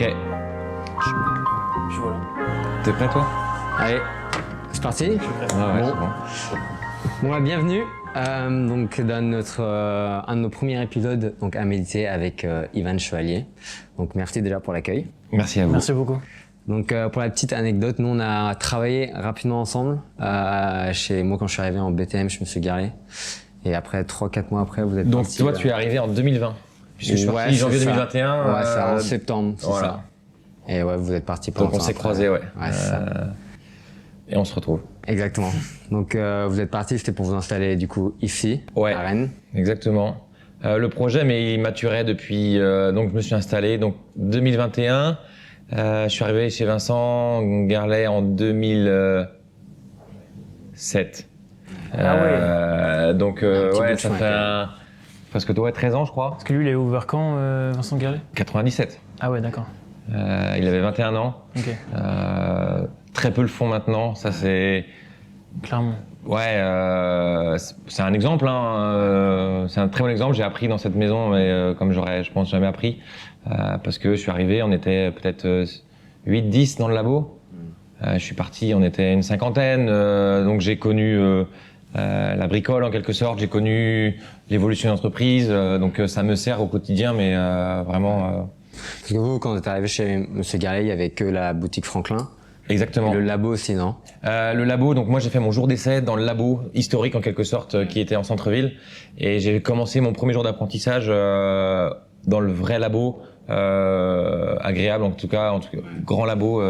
Ok. Je suis voilà. T'es prêt toi? Allez, c'est parti. Ah ouais, Bon. c'est bon. Bon, bienvenue donc dans notre un de nos premiers épisodes donc à méditer avec Ivan Chevalier. Donc merci déjà pour l'accueil. Merci à vous. Merci beaucoup. Donc pour la petite anecdote, nous on a travaillé rapidement ensemble. Chez moi quand je suis arrivé en BTM, je me suis garé. Et après 3-4 mois après, vous êtes Donc parti, toi tu es arrivé en 2020 puisque je suis parti janvier c'est ça. 2021. Ouais, c'est en septembre, c'est voilà. ça. Et ouais, vous êtes parti pendant Donc on s'est croisés, ouais. Ouais, c'est ça. Et on se retrouve. Exactement. Donc vous êtes parti, c'était pour vous installer du coup ici, Ouais. à Rennes. Exactement. Le projet, mais il maturait depuis. Donc je me suis installé. Donc 2021. Je suis arrivé chez Vincent Garlet en 2007. Donc petit bout ouais, de ça chemin, fait presque 13 ans, je crois. Parce que lui, il est ouvert quand, Vincent Garlet? 97. Ah ouais, d'accord. Il avait 21 ans. Ok, Très peu le font maintenant. Ça c'est. clairement. Ouais, c'est un exemple, hein, c'est un très bon exemple. J'ai appris dans cette maison, mais comme j'aurais, je pense, jamais appris, parce que je suis arrivé, on était peut-être 8-10 dans le labo. Je suis parti, on était une cinquantaine, donc j'ai connu la bricole en quelque sorte, j'ai connu l'évolution de l'entreprise, donc ça me sert au quotidien, mais vraiment. Parce que vous, quand vous êtes arrivé chez Monsieur Garlet, il y avait que la boutique Franklin. Exactement. Et le labo aussi, non? Le labo, donc moi j'ai fait mon jour d'essai dans le labo historique en quelque sorte qui était en centre-ville et j'ai commencé mon premier jour d'apprentissage dans le vrai labo agréable en tout cas grand labo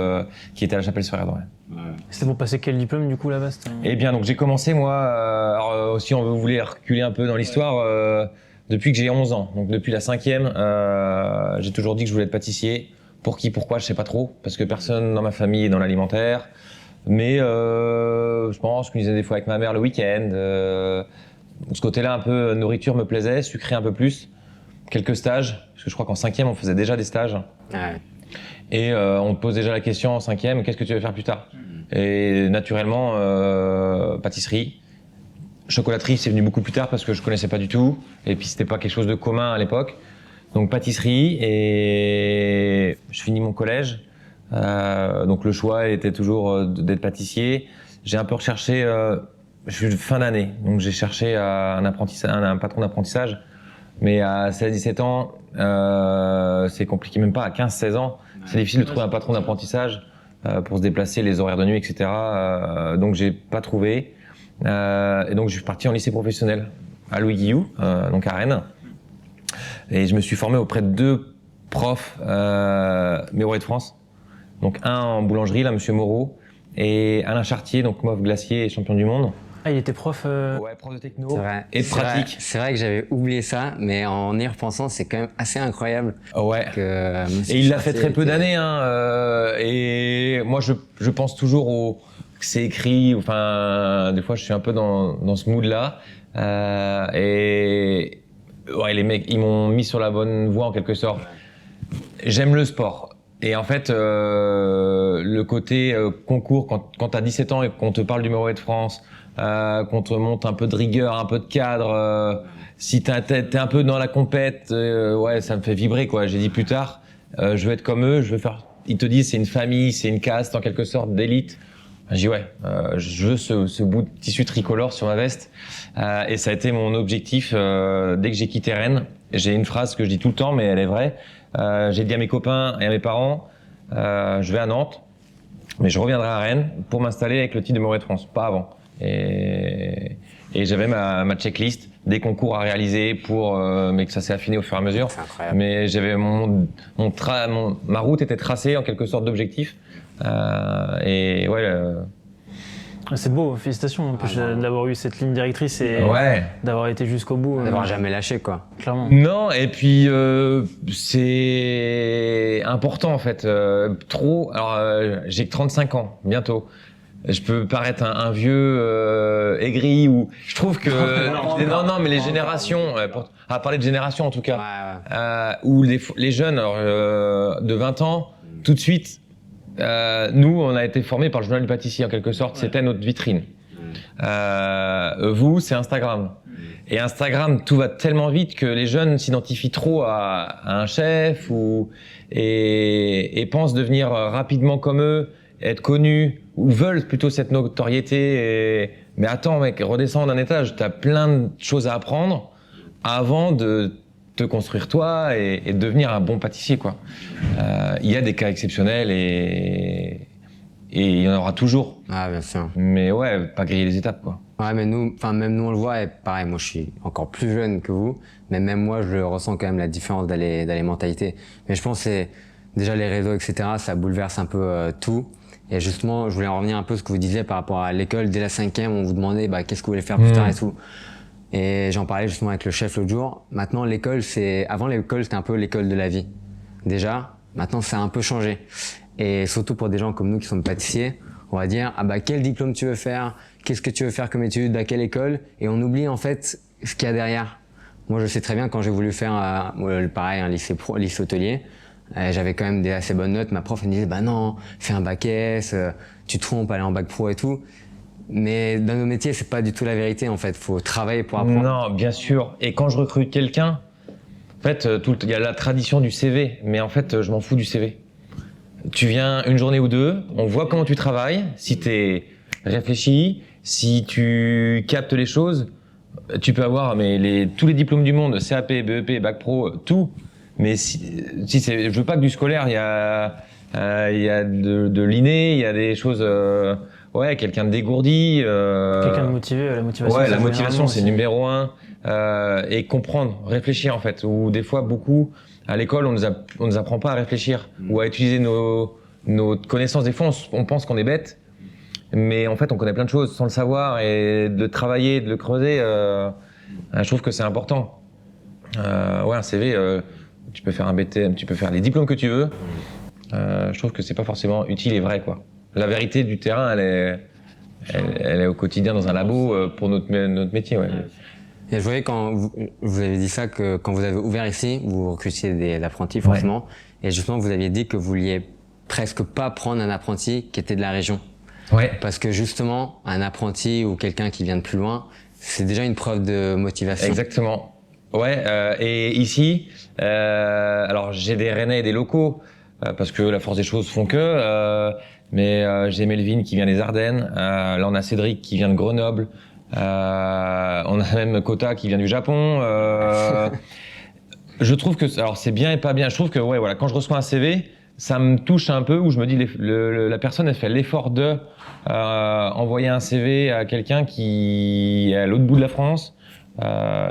qui était à la Chapelle-sur-Erdre. Ouais. C'était pour passer quel diplôme du coup là-bas? Eh bien donc j'ai commencé moi alors si on voulait reculer un peu dans l'histoire depuis que j'ai 11 ans, donc depuis la 5e j'ai toujours dit que je voulais être pâtissier. Pour qui, pourquoi, je sais pas trop, parce que personne dans ma famille est dans l'alimentaire. Mais je pense qu'on disait des fois avec ma mère le week-end. Ce côté-là, un peu nourriture me plaisait, sucré un peu plus. Quelques stages, parce que je crois qu'en 5e, on faisait déjà des stages. Ouais. Et on te pose déjà la question en 5e, qu'est-ce que tu veux faire plus tard? Et naturellement, pâtisserie. Chocolaterie, c'est venu beaucoup plus tard parce que je connaissais pas du tout. Et puis c'était pas quelque chose de commun à l'époque. Donc pâtisserie et je finis mon collège. Donc le choix était toujours d'être pâtissier. J'ai un peu recherché, je suis fin d'année, donc j'ai cherché un patron d'apprentissage. Mais à 16-17 ans, c'est compliqué, même pas à 15-16 ans. C'est difficile de trouver un patron d'apprentissage pour se déplacer, les horaires de nuit, etc. Donc j'ai pas trouvé. Et donc je suis parti en lycée professionnel à Louis Guillou, donc à Rennes. Et je me suis formé auprès de 2 profs Méroé de France. Donc un en boulangerie, là, Monsieur Moreau, et Alain Chartier, donc MOF glacier et champion du monde. Ah, il était prof. Ouais, prof de techno C'est vrai. et de pratique. C'est vrai que j'avais oublié ça, mais en y repensant, c'est quand même assez incroyable. Ouais. Que, Et il l'a fait très peu d'années, hein. Et moi, je pense toujours que c'est écrit. Enfin, des fois, je suis un peu dans ce mood-là. Et ouais, les mecs, ils m'ont mis sur la bonne voie en quelque sorte. J'aime le sport. Et en fait, le côté concours, quand t'as 17 ans et qu'on te parle du Méroé de France, qu'on te montre un peu de rigueur, un peu de cadre, si t'es un peu dans la compète, ouais, ça me fait vibrer, quoi. J'ai dit plus tard, je veux être comme eux, je veux faire. Ils te disent c'est une famille, c'est une caste en quelque sorte d'élite. J'ai dit ouais, je veux ce bout de tissu tricolore sur ma veste. Et ça a été mon objectif dès que j'ai quitté Rennes. J'ai une phrase que je dis tout le temps, mais elle est vraie. J'ai dit à mes copains et à mes parents, je vais à Nantes, mais je reviendrai à Rennes pour m'installer avec le titre de Méroé de France, pas avant. Et j'avais ma checklist des concours à réaliser mais que ça s'est affiné au fur et à mesure. C'est incroyable. Mais j'avais ma route était tracée en quelque sorte d'objectif. Et ouais. C'est beau, félicitations d'avoir eu cette ligne directrice et Ouais. d'avoir été jusqu'au bout. D'avoir jamais lâché, quoi. Clairement. Non, et puis c'est important en fait. Trop. Alors j'ai que 35 ans bientôt. Je peux paraître un vieux aigri ou je trouve que non mais les générations à parler de génération en tout cas où les jeunes de 20 ans tout de suite nous on a été formés par le journal du pâtissier en quelque sorte, c'était notre vitrine. Vous c'est Instagram Et Instagram, tout va tellement vite que les jeunes s'identifient trop à un chef et pensent devenir rapidement comme eux, être connus, ou veulent plutôt cette notoriété. Mais attends mec, redescends d'un étage, t'as plein de choses à apprendre avant de te construire toi et de devenir un bon pâtissier, quoi. Il y a des cas exceptionnels et il y en aura toujours. Ah, bien sûr. Mais ouais, pas griller les étapes, quoi. Ouais, mais même nous on le voit, et pareil, moi je suis encore plus jeune que vous, mais même moi je ressens quand même la différence dans les mentalités. Mais je pense que c'est déjà les réseaux, etc., ça bouleverse un peu tout. Et justement, je voulais en revenir un peu à ce que vous disiez par rapport à l'école. Dès la 5e, on vous demandait qu'est-ce que vous voulez faire plus tard et tout. Et j'en parlais justement avec le chef l'autre jour. Maintenant, l'école, avant l'école, c'était un peu l'école de la vie. Déjà, maintenant, ça a un peu changé. Et surtout pour des gens comme nous qui sommes pâtissiers, on va dire, quel diplôme tu veux faire? Qu'est-ce que tu veux faire comme étude? À quelle école? Et on oublie en fait ce qu'il y a derrière. Moi, je sais très bien quand j'ai voulu faire, pareil, un lycée hôtelier, j'avais quand même des assez bonnes notes. Ma prof elle me disait, non, fais un bac S, tu te trompes, aller en bac pro et tout. Mais dans nos métiers, c'est pas du tout la vérité en fait. Faut travailler pour apprendre. Non, bien sûr. Et quand je recrute quelqu'un, en fait, il y a la tradition du CV, mais en fait, je m'en fous du CV. Tu viens une journée ou deux, on voit comment tu travailles, si t'es réfléchi, si tu captes les choses, tu peux avoir tous les diplômes du monde, CAP, BEP, bac pro, tout. Mais si je veux pas que du scolaire, il y a de l'inné, il y a des choses, quelqu'un de dégourdi. Quelqu'un de motivé, la motivation. Ouais, la motivation, c'est numéro 1. Et comprendre, réfléchir en fait. Ou des fois, beaucoup, à l'école, on nous apprend pas à réfléchir ou à utiliser nos connaissances. Des fois, on pense qu'on est bête, mais en fait, on connaît plein de choses sans le savoir et de travailler, de le creuser. Je trouve que c'est important. Un CV, tu peux faire un BTM, tu peux faire les diplômes que tu veux. Je trouve que c'est pas forcément utile et vrai, quoi. La vérité du terrain, elle est au quotidien dans un labo pour notre métier, ouais. Et je voyais quand vous avez dit ça, que quand vous avez ouvert ici, vous recrutiez des apprentis forcément, et justement vous aviez dit que vous vouliez presque pas prendre un apprenti qui était de la région. Ouais. Parce que justement, un apprenti ou quelqu'un qui vient de plus loin, c'est déjà une preuve de motivation. Exactement. Ouais, et ici, alors j'ai des Rennais et des locaux, parce que la force des choses font que, mais j'ai Melvin qui vient des Ardennes, là on a Cédric qui vient de Grenoble, on a même Kota qui vient du Japon. Je trouve que, alors c'est bien et pas bien, je trouve que quand je reçois un CV, ça me touche un peu, où je me dis la personne elle fait l'effort de envoyer un CV à quelqu'un qui est à l'autre bout de la France.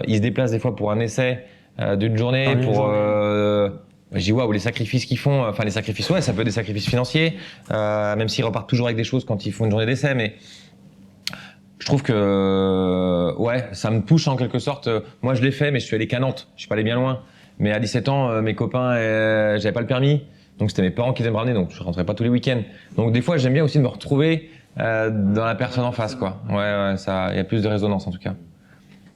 Il se déplace des fois pour un essai d'une journée, je dis waouh, les sacrifices qu'ils font, enfin les sacrifices, ça peut être des sacrifices financiers, même s'ils repartent toujours avec des choses quand ils font une journée d'essai, mais je trouve que ça me touche en quelque sorte. Moi je l'ai fait, mais je suis allé qu'à Nantes, je suis pas allé bien loin. Mais à 17 ans, mes copains, j'avais pas le permis, donc c'était mes parents qui devaient me ramener, donc je rentrais pas tous les week-ends. Donc des fois j'aime bien aussi de me retrouver dans la personne en face, quoi. Ouais, ça, il y a plus de résonance en tout cas.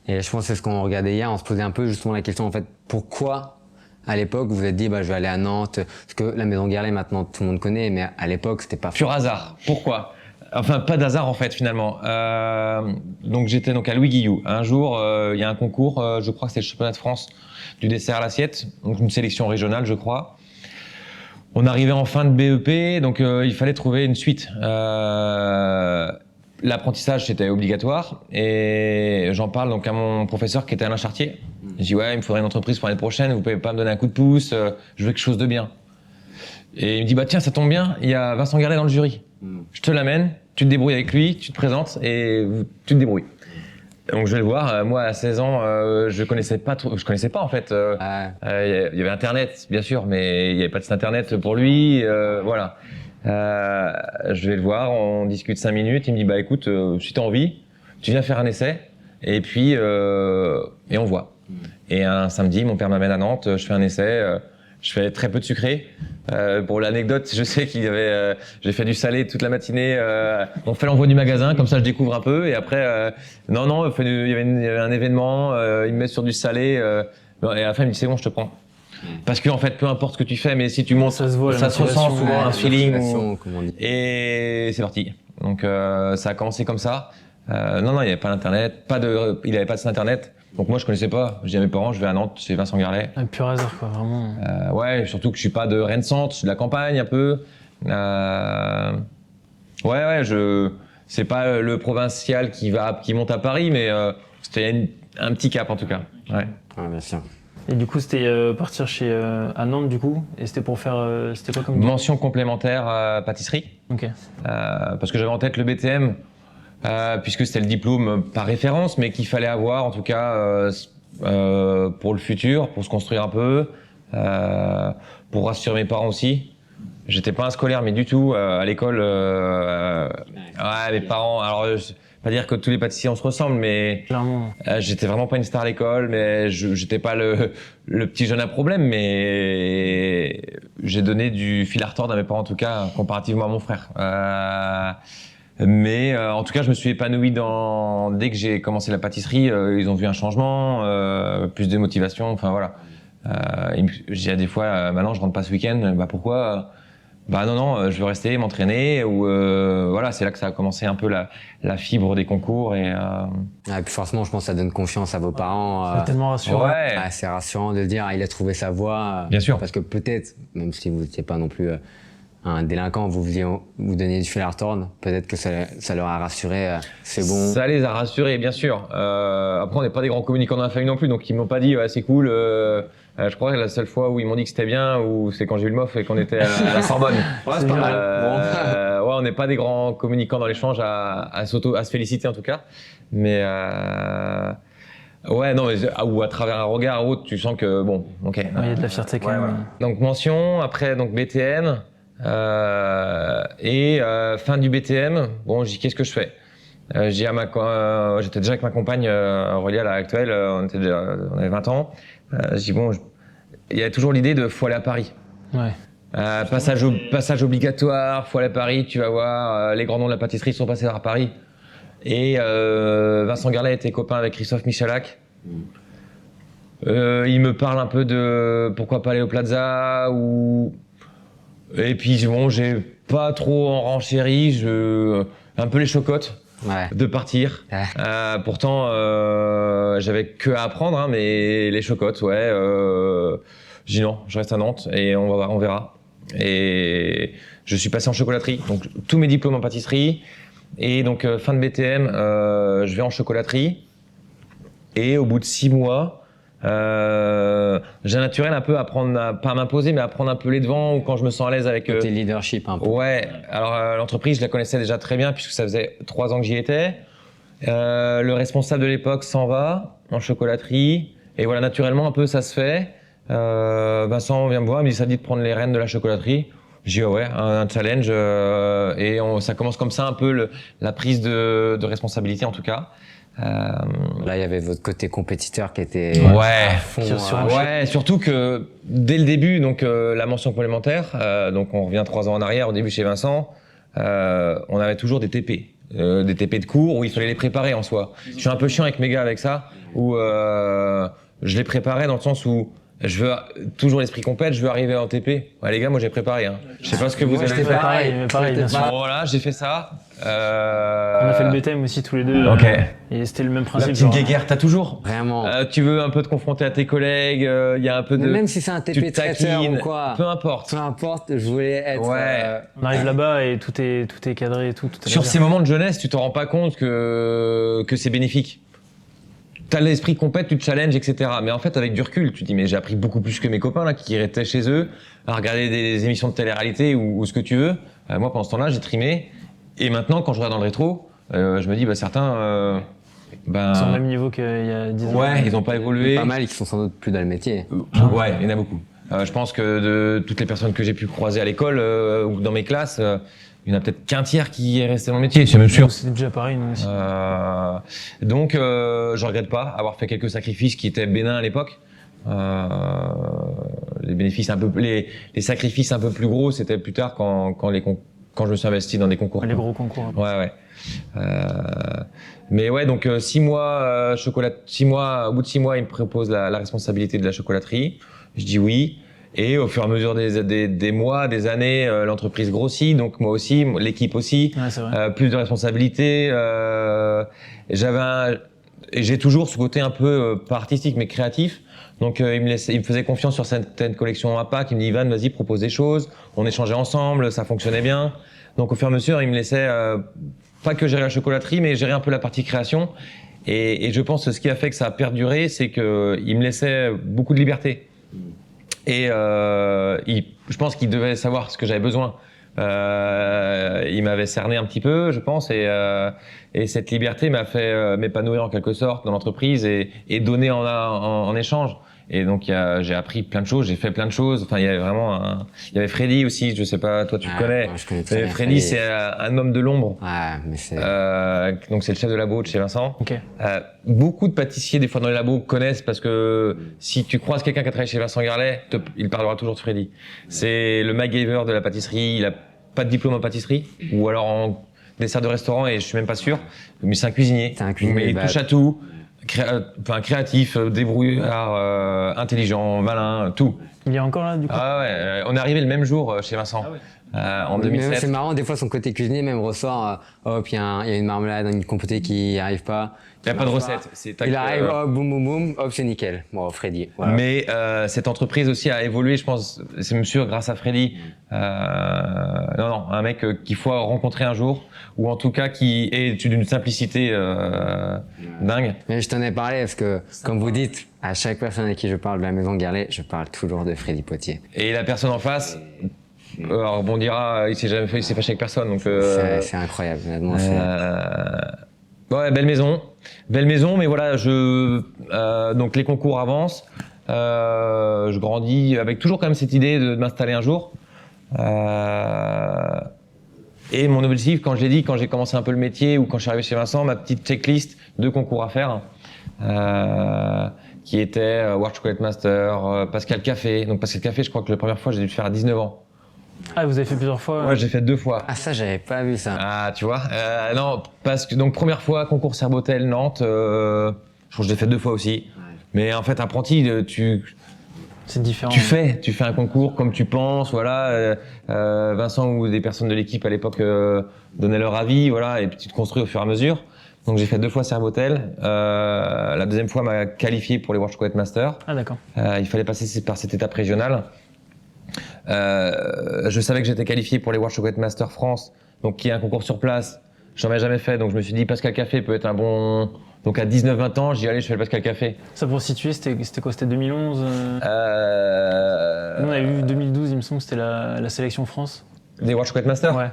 Et je pense que c'est ce qu'on regardait hier, on se posait un peu justement la question en fait, pourquoi à l'époque vous vous êtes dit je vais aller à Nantes, parce que la Maison Guerlet maintenant tout le monde connaît, mais à l'époque c'était pas pur hasard. Pourquoi? Enfin pas d'hasard en fait finalement. Donc j'étais à Louis Guillou. Un jour il y a un concours, je crois que c'est le championnat de France du dessert à l'assiette, donc une sélection régionale je crois. On arrivait en fin de BEP, donc il fallait trouver une suite. L'apprentissage, c'était obligatoire, et j'en parle donc à mon professeur qui était Alain Chartier. Je dis il me faudrait une entreprise pour l'année prochaine, vous pouvez pas me donner un coup de pouce, je veux quelque chose de bien. Et il me dit tiens, ça tombe bien, il y a Vincent Garlet dans le jury. Je te l'amène, tu te débrouilles avec lui, tu te présentes et tu te débrouilles. Donc je vais le voir, moi à 16 ans, je connaissais pas en fait. Il y avait Internet bien sûr, mais il y avait pas de site Internet pour lui, voilà. Je vais le voir, on discute 5 minutes, il me dit écoute, si t'as envie, tu viens faire un essai et puis et on voit. Et un samedi, mon père m'amène à Nantes, je fais un essai, je fais très peu de sucré. Pour l'anecdote, je sais j'ai fait du salé toute la matinée. On fait l'envoi du magasin, comme ça je découvre un peu. Et après, il y avait un événement, il me met sur du salé. Et à la fin il me dit c'est bon, je te prends. Parce que en fait, peu importe ce que tu fais, mais si tu montes, ça se ressent souvent, un feeling. Et c'est parti. Donc ça a commencé comme ça. Il n'y avait pas d'internet, il n'avait pas de site internet. Donc moi je connaissais pas. Je dis à mes parents, je vais à Nantes chez Vincent Garlet. Un pur hasard, quoi, vraiment. Ouais, surtout que je suis pas de Rennes-Centre, je suis de la campagne un peu. Ouais, c'est pas le provincial qui monte à Paris, mais c'était un petit cap en tout cas. Ouais. Ouais, bien sûr. Et du coup, c'était partir à Nantes, du coup, et c'était pour faire. C'était quoi comme. Mention complémentaire pâtisserie, Ok. parce que j'avais en tête le BTM, puisque c'était le diplôme par référence, mais qu'il fallait avoir en tout cas pour le futur, pour se construire un peu, pour rassurer mes parents aussi. J'étais pas un scolaire, mais du tout à l'école. Ouais, mes parents. Alors, pas dire que tous les pâtissiers on se ressemble, mais Clairement. j'étais vraiment pas une star à l'école, mais j'étais pas le petit jeune à problème, mais j'ai donné du fil à retordre à mes parents en tout cas, comparativement à mon frère. Mais en tout cas, je me suis épanoui dès que j'ai commencé la pâtisserie. Ils ont vu un changement, plus de motivation. Enfin voilà. Je dis à des fois, maintenant je rentre pas ce week-end. Bah pourquoi? Bah non, je veux rester, m'entraîner. Ou voilà, c'est là que ça a commencé un peu la fibre des concours et puis forcément, je pense que ça donne confiance à vos parents. C'est tellement rassurant. Ouais. C'est rassurant de dire il a trouvé sa voie. Bien sûr. Parce que peut-être, même si vous n'étiez pas non plus un délinquant, vous donniez du fil à retordre, peut-être que ça leur a rassuré. C'est bon. Ça les a rassurés, bien sûr. Après, on n'est pas des grands communicants dans la famille non plus, donc ils m'ont pas dit ouais, c'est cool. Je crois que la seule fois où ils m'ont dit que c'était bien, c'est quand j'ai eu le MOF et qu'on était à la Sorbonne. Ouais, c'est pas mal. Ouais, on n'est pas des grands communicants dans l'échange à se féliciter en tout cas. Mais ouais, non, ou à travers un regard ou autre, tu sens que bon, ok. Ouais, il y a de la fierté quand même. Voilà. Donc mention, après donc BTN et fin du BTM. Bon, je dis qu'est-ce que je fais? J'étais déjà avec ma compagne Aurélie à l'heure actuelle, on avait 20 ans. Je dis bon, il y a toujours l'idée de faut aller à Paris. Ouais. Passage obligatoire, faut aller à Paris, tu vas voir, les grands noms de la pâtisserie sont passés par Paris. Et Vincent Garlet était copain avec Christophe Michalak. Il me parle un peu de pourquoi pas aller au Plaza et puis bon, j'ai pas trop en renchéri, un peu les chocottes. Ouais. De partir. Ouais. Pourtant, j'avais que à apprendre, hein, mais les chocottes, ouais. Je dis non, je reste à Nantes et on verra. Et je suis passé en chocolaterie, donc tous mes diplômes en pâtisserie. Et donc fin de BTM, je vais en chocolaterie. Et au bout de 6 mois, j'ai un naturel un peu à prendre, pas à m'imposer, mais à prendre un peu les devants ou quand je me sens à l'aise avec. Côté leadership un peu. Ouais, alors l'entreprise, je la connaissais déjà très bien puisque ça faisait 3 ans que j'y étais. Le responsable de l'époque s'en va en chocolaterie. Et voilà, naturellement, un peu ça se fait. Vincent vient me voir, il me dit ça te dit de prendre les rênes de la chocolaterie. J'ai dit ouais, un challenge. Et ça commence comme ça un peu la prise de responsabilité en tout cas. Là, il y avait votre côté compétiteur qui était ouais, à fond. Ouais, surtout que dès le début, donc la mention complémentaire, donc on revient 3 ans en arrière, au début chez Vincent, on avait toujours des TP de cours où il fallait les préparer en soi. Je suis un peu chiant avec mes gars avec ça, où je les préparais dans le sens où je veux toujours l'esprit compète, je veux arriver en TP. Ouais, les gars, moi j'ai préparé. Hein. Je sais pas ce que vous avez fait. Pareil, bien sûr. Voilà, j'ai fait ça. On a fait le BTM aussi tous les deux. Ok. Et c'était le même principe. La petite guéguerre, t'as toujours. Vraiment. Tu veux un peu te confronter à tes collègues, il y a un peu de. Mais même si c'est un TP traiteur ou quoi. Peu importe. Peu importe, je voulais être. Ouais. On arrive là-bas et tout est cadré et tout. Sur ces moments de jeunesse, tu te rends pas compte que c'est bénéfique. T'as l'esprit compète, tu te challenges, etc. Mais en fait, avec du recul, tu te dis, mais j'ai appris beaucoup plus que mes copains là, qui restaient chez eux, à regarder des émissions de télé-réalité ou ce que tu veux. Moi, pendant ce temps-là, j'ai trimé. Et maintenant, quand je regarde dans le rétro, je me dis, bah, certains. Ils sont au même niveau qu'il y a 10 ans. Ouais, ils n'ont pas évolué. Pas mal qui sont sans doute plus dans le métier. Ouais, il y en a beaucoup. Je pense que de toutes les personnes que j'ai pu croiser à l'école ou dans mes classes, il y en a peut-être qu'un tiers qui est resté dans le métier, c'est même sûr. C'est déjà pareil, nous aussi. Donc, je regrette pas avoir fait quelques sacrifices qui étaient bénins à l'époque. Les bénéfices les sacrifices un peu plus gros, c'était plus tard quand je me suis investi dans des concours. Les gros concours. Ouais. Mais ouais, donc 6 mois, au bout de 6 mois, il me propose la responsabilité de la chocolaterie. Je dis oui. Et au fur et à mesure des mois, des années, l'entreprise grossit, donc moi aussi, l'équipe aussi, Ouais, c'est vrai. plus de responsabilités. et j'ai toujours ce côté un peu pas artistique mais créatif. Donc il me faisait confiance sur certaines collections APAC. Il me dit Ivan, vas-y, propose des choses. On échangeait ensemble, ça fonctionnait bien. Donc au fur et à mesure, il me laissait pas que gérer la chocolaterie, mais gérer un peu la partie création. Et je pense que ce qui a fait que ça a perduré, c'est que il me laissait beaucoup de liberté. Et je pense qu'il devait savoir ce que j'avais besoin. Il m'avait cerné un petit peu, je pense, et cette liberté m'a fait m'épanouir en quelque sorte dans l'entreprise et donner en échange. Et donc j'ai appris plein de choses, j'ai fait plein de choses. Enfin, il y avait vraiment il y avait Freddy aussi, je sais pas, toi tu le connais. Ouais, je connais très bien Freddy, c'est un homme de l'ombre. Ouais, mais c'est... Donc c'est le chef de labo de chez Vincent. Ok. Beaucoup de pâtissiers des fois dans les labos connaissent parce que si tu croises quelqu'un qui a travaillé chez Vincent Garlet, il parlera toujours de Freddy. C'est le MacGyver de la pâtisserie, il a pas de diplôme en pâtisserie ou alors en dessert de restaurant et je suis même pas sûr, mais c'est un cuisinier. C'est un cuisinier, mais il touche à tout. Créatif, débrouillard, intelligent, malin, tout. Il est encore là du coup? Ah ouais, on est arrivé le même jour chez Vincent, en Mais 2007. c'est marrant, des fois son côté cuisinier même ressort, hop, il y a une marmelade, une compotée qui arrive pas. Il n'y a pas de recette. Il arrive, hop, boum boum boum, hop, c'est nickel. Bon, Freddy. Voilà. Mais cette entreprise aussi a évolué, je pense, c'est sûr, grâce à Freddy. Non, un mec qu'il faut rencontrer un jour, ou en tout cas qui est d'une simplicité dingue. Mais je t'en ai parlé parce que, comme vous dites, à chaque personne avec qui je parle de la maison Garlet, je parle toujours de Freddy Potier. Et la personne en face rebondira, il s'est jamais fait, il s'est fâché avec personne. Donc c'est incroyable, honnêtement. Ouais, belle maison, mais voilà, donc les concours avancent. Je grandis avec toujours quand même cette idée de m'installer un jour. Et mon objectif, quand j'ai commencé un peu le métier ou quand je suis arrivé chez Vincent, ma petite checklist de concours à faire, qui était World Chocolate Master, Pascal Café. Donc Pascal Café, je crois que la première fois, j'ai dû le faire à 19 ans. Ah, vous avez fait plusieurs fois? Ouais, j'ai fait 2 fois. Ah, ça, j'avais pas vu ça. Ah, tu vois. Non, parce que donc première fois concours Serbotel Nantes. Je crois que je l'ai fait 2 fois aussi. Ouais. Mais en fait, apprenti, c'est différent. Tu fais un concours comme tu penses, voilà. Vincent ou des personnes de l'équipe à l'époque donnaient leur avis, voilà, et puis tu te construis au fur et à mesure. Donc j'ai fait 2 fois Serbotel. La deuxième fois m'a qualifié pour les World Chocolate Master. Ah d'accord. Il fallait passer par cette étape régionale. Je savais que j'étais qualifié pour les World Chocolate Master France, donc qui est un concours sur place. J'en avais jamais fait, donc je me suis dit Pascal Café peut être un bon. Donc à 19-20 ans, j'y allais, je fais le Pascal Café. Ça pour situer, c'était quoi? C'était 2011 Nous on avait vu 2012, il me semble, c'était la sélection France. Des World Chocolate Master? Ouais.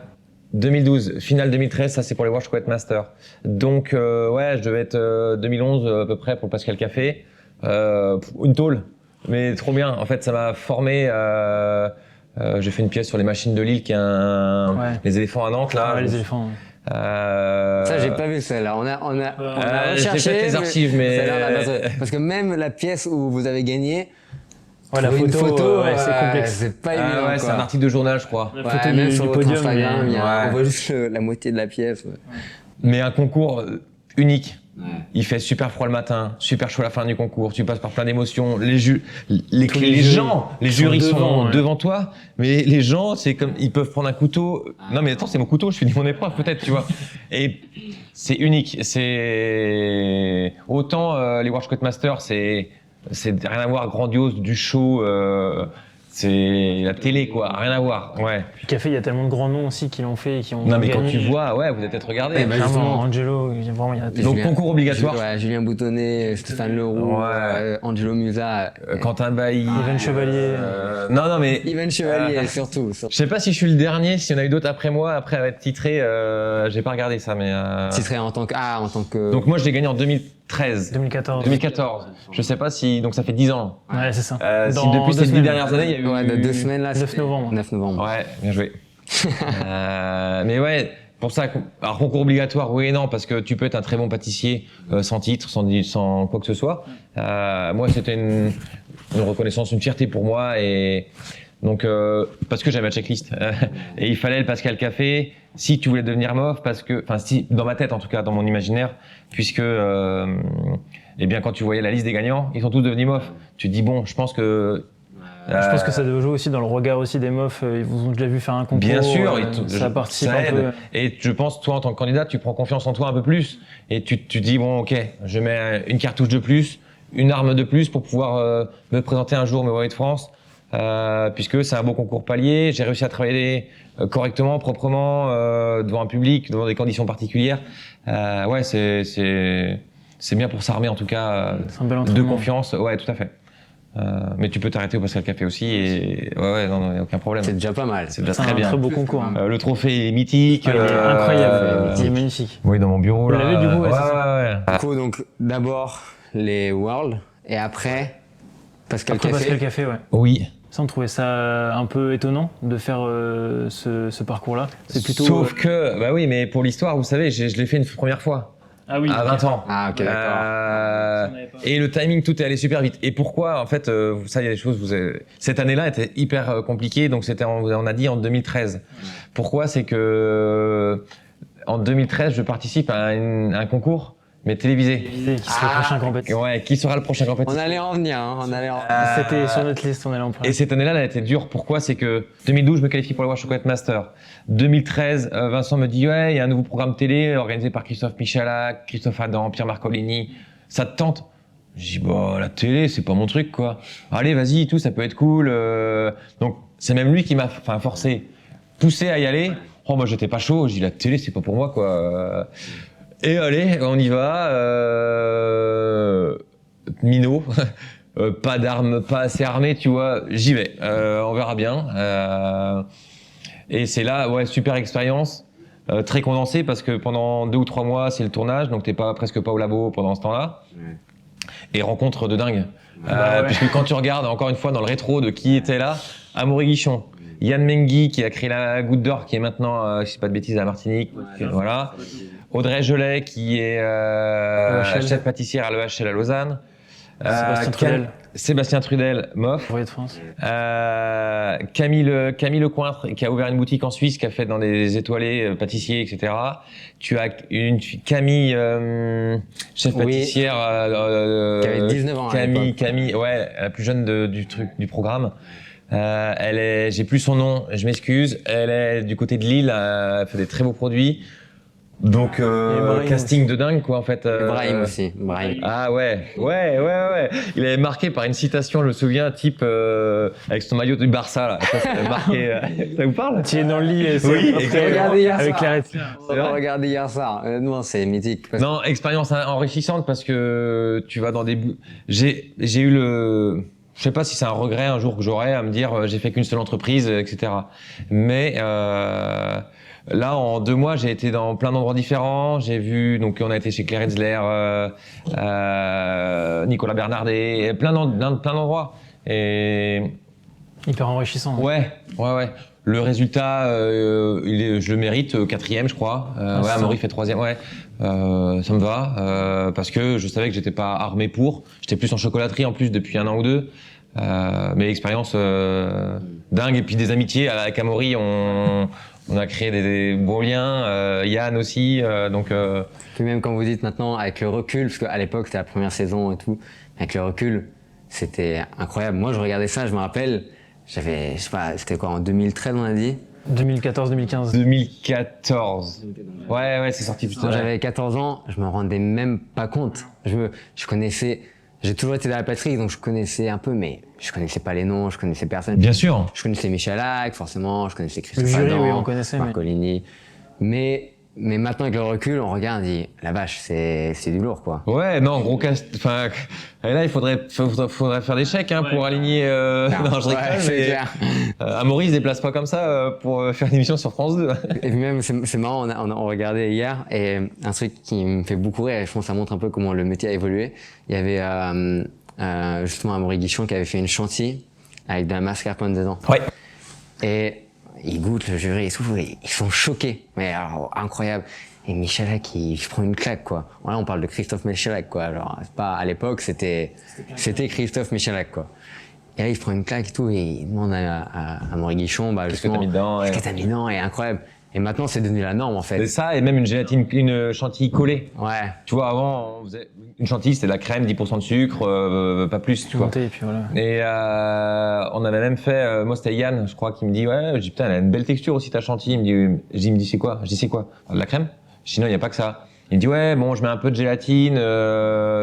2012, finale 2013, ça c'est pour les World Chocolate Master. Donc ouais, je devais être 2011 à peu près pour le Pascal Café. Une tôle, mais trop bien. En fait, ça m'a formé. J'ai fait une pièce sur les machines de Lille, qui est les éléphants à Nantes là. Ouais, les éléphants. Ouais. Ça, j'ai pas vu celle-là. On a recherché. J'ai fait les archives, mais parce que même la pièce où vous avez gagné. Ouais, la photo, c'est complexe. C'est pas évident. Ouais, c'est un article de journal, je crois. La photo même sur votre podium, Instagram, on voit juste la moitié de la pièce. Ouais. Mais un concours unique. Ouais. Il fait super froid le matin, super chaud à la fin du concours, tu passes par plein d'émotions, les jurys sont devant toi, mais les gens, c'est comme, ils peuvent prendre un couteau, non mais attends, c'est mon couteau, je finis mon épreuve peut-être, tu vois. Et c'est unique, c'est autant les World Chocolate Master, c'est rien à voir, grandiose, du show, c'est la télé quoi, rien à voir. Ouais. Puis Café, il y a tellement de grands noms aussi qui l'ont fait et qui ont Non mais gagné. quand tu vois, ouais, vous êtes peut-être regardé. Clairement, Angelo, vraiment, il y a donc Julien, concours obligatoire. Julien Boutonnet, Stéphane Leroux, Angelo Musa, Quentin Bailly, Yvan Chevalier. Non mais Yvan Chevalier surtout. Je sais pas si je suis le dernier, s'il y en a eu d'autres après moi, après être titré, j'ai pas regardé ça, mais. Titré en tant que. Donc moi je l'ai gagné en 2013. 2014. Je sais pas si, donc ça fait 10 ans. Ouais, c'est ça. Si depuis ces 10 dernières années, il y a eu. Ouais, 2 semaines là. 9 novembre. 9 novembre. Ouais, bien joué. Mais ouais, pour ça, alors concours obligatoire, oui et non, parce que tu peux être un très bon pâtissier sans titre, sans quoi que ce soit. Moi, c'était une reconnaissance, une fierté pour moi et donc parce que j'avais ma checklist et il fallait le Pascal Café si tu voulais devenir MOF, parce que, enfin, si dans ma tête en tout cas, dans mon imaginaire, puisque eh bien quand tu voyais la liste des gagnants, ils sont tous devenus MOF. Tu te dis bon, je pense que Je pense que ça doit jouer aussi dans le regard aussi des meufs. Ils vous ont déjà vu faire un concours. Bien sûr, ça participe ça un aide. peu. Et je pense, toi, en tant que candidat, tu prends confiance en toi un peu plus. Et tu dis, bon, ok, je mets une cartouche de plus, une arme de plus pour pouvoir me présenter un jour au Volley de France. Puisque c'est un beau concours palier, j'ai réussi à travailler correctement, proprement, devant un public, devant des conditions particulières. Ouais, c'est bien pour s'armer en tout cas C'est un bel de entraînement. confiance. Ouais, tout à fait. Mais tu peux t'arrêter au Pascal Café aussi et ouais, non, y a aucun problème. C'est déjà pas mal. C'est déjà C'est très un bien. très beau concours. Hein. Le trophée est mythique. Il est incroyable, il est magnifique. Oui, dans mon bureau. Vous là. l'avez, du coup, ouais, ouais, c'est ça. ouais. Du coup, donc d'abord les Worlds et après Pascal Après Café. Pascal Café, ouais. Oui. Ça, on trouvait ça un peu étonnant de faire ce parcours-là. C'est plutôt. Sauf que, bah oui, mais pour l'histoire, vous savez, je l'ai fait une première fois. Ah oui. À 20 ans. Ah, ok, d'accord. Ça, on avait pas. Et le timing, tout est allé super vite. Et pourquoi, en fait, ça, il y a des choses, cette année-là était hyper compliquée, donc c'était, on a dit en 2013. Pourquoi? C'est que, en 2013, je participe à un concours, mais télévisé. Qui serait le prochain Grand Petit. Ouais, qui sera le prochain Grand Petit? On allait en venir, hein, on allait en... C'était sur notre liste, on allait en parler. Et cette année-là, elle a été dure. Pourquoi? C'est que 2012, je me qualifie pour le World Chocolate Master. 2013, Vincent me dit, ouais, il y a un nouveau programme télé organisé par Christophe Michalak, Christophe Adam, Pierre Marcolini. Ça te tente? Je dis, bah, la télé, c'est pas mon truc, quoi. Allez, vas-y, tout, ça peut être cool. Donc, c'est même lui qui m'a, forcé, poussé à y aller. Oh, moi, j'étais pas chaud. Je dis, la télé, c'est pas pour moi, quoi. Et allez, on y va. Minot. Pas d'armes, pas assez armé, tu vois, j'y vais, on verra bien. Et c'est là, ouais, super expérience, très condensée parce que pendant 2 ou 3 mois, c'est le tournage, donc t'es presque pas au labo pendant ce temps-là. Ouais. Et rencontre de dingue. Bah ouais. Puisque quand tu regardes, encore une fois, dans le rétro de qui était là, Amaury Guichon, Yann Mengui qui a créé la Goutte d'Or, qui est maintenant, je sais pas de bêtises, à Martinique, voilà. Audrey Gelet qui est EHL. chef pâtissière à l'EHL à Lausanne. Sébastien Trudel. Sébastien Trudel, MOF. Volley de France. Camille Lecointre, qui a ouvert une boutique en Suisse, qui a fait dans des étoilés, pâtissiers, etc. Tu as une fille, Camille, chef Oui. pâtissière. Qui avait 19 ans à l'époque. Camille, ouais, la plus jeune du programme. J'ai plus son nom, je m'excuse. Elle est du côté de Lille, elle fait des très beaux produits. Donc, Brahim casting de dingue, quoi, en fait. Brahim aussi, Brahim. Ah ouais. Il avait marqué par une citation, je me souviens, type avec son maillot du Barça là. Ça, c'était marqué. Ça vous parle? Tu es dans le lit et Oui, après, exactement. Regardez hier avec soir. la On va regarder hier soir. Non, c'est mythique. Parce- Non, expérience enrichissante parce que tu vas dans des j'ai eu le, je sais pas si c'est un regret un jour que j'aurai à me dire j'ai fait qu'une seule entreprise, etc. Mais là, en 2 mois, j'ai été dans plein d'endroits différents. J'ai vu, donc on a été chez Claire Etzler, Nicolas Bernardet, plein d'endroits. Et hyper enrichissant. ouais. Le résultat, je le mérite, 4e, je crois. Ouais, ça. Amaury fait 3e, ouais. Ça me va, parce que je savais que j'étais pas armé pour. J'étais plus en chocolaterie en plus depuis 1 an ou 2. Mais expérience dingue, et puis des amitiés avec Amaury, on a créé des bons liens, Yann aussi, donc Puis même quand vous dites maintenant avec le recul, parce qu'à l'époque c'était la première saison et tout, avec le recul, c'était incroyable. Moi je regardais ça, je me rappelle, j'avais, je sais pas, c'était quoi, en 2013 on a dit? 2014-2015. 2014. Ouais, c'est sorti plus Quand tard. j'avais 14 ans, je me rendais même pas compte. Je connaissais, j'ai toujours été dans la patrie, donc je connaissais un peu, mais je connaissais pas les noms, je connaissais personne. Bien sûr. Je connaissais Michalak, forcément, je connaissais Le Christophe jury, Adam, oui, on connaissait, mais- Marcolini. Mais maintenant, avec le recul, on regarde et dit, la vache, c'est du lourd, quoi. Ouais, non, gros cast. Enfin, et là, il faudrait faire des chèques pour aligner. Non, je rigole, Ouais, c'est mais clair. Amaury se déplace pas comme ça pour faire une émission sur France 2. Et puis même, c'est marrant, on regardait hier, et un truc qui me fait beaucoup rire, et je pense que ça montre un peu comment le métier a évolué. Il y avait justement Amaury Guichon qui avait fait une chantilly avec de la mascarpone dedans. Ouais. Et ils goûtent, le jury et tout, et ils sont choqués. Mais alors, incroyable. Et Michalak, il se prend une claque, quoi. Là, on parle de Christophe Michalak, quoi. Alors, c'est pas, à l'époque, c'était Christophe Michalak, quoi. Et là, il se prend une claque et tout, et il demande à Amaury Guichon, bah, Qu'est-ce que justement, t'as mis dedans, qu'est-ce ouais. que t'as mis dedans, et incroyable. Et maintenant, c'est devenu la norme, en C'est fait. ça, et même une gélatine, une chantilly collée. Ouais. Tu vois, avant, on faisait une chantilly, c'était de la crème, 10% de sucre, pas plus, tu vois. Monter, et puis voilà. Et on avait même fait, moi c'était Yann, je crois, qui me dit, ouais, je dis, putain, elle a une belle texture aussi ta chantilly. Il me dit, c'est quoi? Je dis, c'est quoi? De la crème? Je dis, non, il n'y a pas que ça. Il me dit, ouais, bon, je mets un peu de gélatine,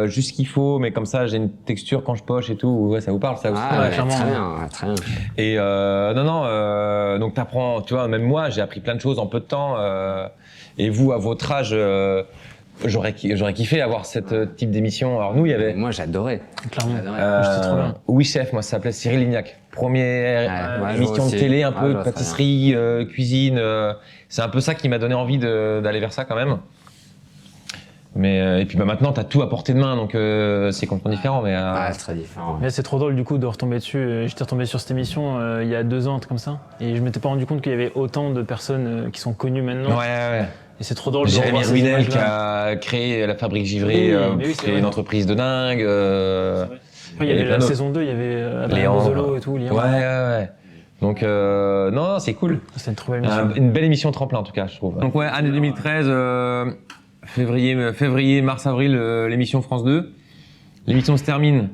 juste ce qu'il faut, mais comme ça, j'ai une texture quand je poche et tout. Ouais, ça vous parle, ça aussi? Ah, ouais, clairement, très ouais. bien, ouais, très bien. Et donc t'apprends, tu vois, même moi, j'ai appris plein de choses en peu de temps. Et vous, à votre âge, j'aurais kiffé avoir cette type d'émission. Alors nous, il y avait Moi, j'adorais. Clairement. J'adorais. J'étais trop bien. Oui Chef, moi ça s'appelait Cyril Lignac. Première Ouais, je émission vois de aussi. télé, un Ouais, peu je de vois très pâtisserie, cuisine. C'est un peu ça qui m'a donné envie d'aller vers ça quand même. Mais et puis maintenant t'as tout à portée de main, donc c'est complètement différent. Mais Ouais, c'est très différent. Mais c'est trop drôle du coup de retomber dessus. J'étais retombé sur cette émission il y a 2 ans, un truc comme ça. Et je m'étais pas rendu compte qu'il y avait autant de personnes qui sont connues maintenant. ouais. Et c'est trop drôle de Jérémy revoir ces Ruinel qui images-là. a créé la fabrique Givré, Oui, mais oui, c'est qui est vrai. une entreprise de dingue. Après, il y et avait plein la d'autres. saison 2, il y avait Adrien Léandre. Bozolo et tout. Léandre. Ouais. Donc non, c'est cool. C'était une trop belle émission. Une belle émission tremplin en tout cas, je trouve. Donc ouais, année 2013, février, mars, avril, l'émission France 2. L'émission se termine.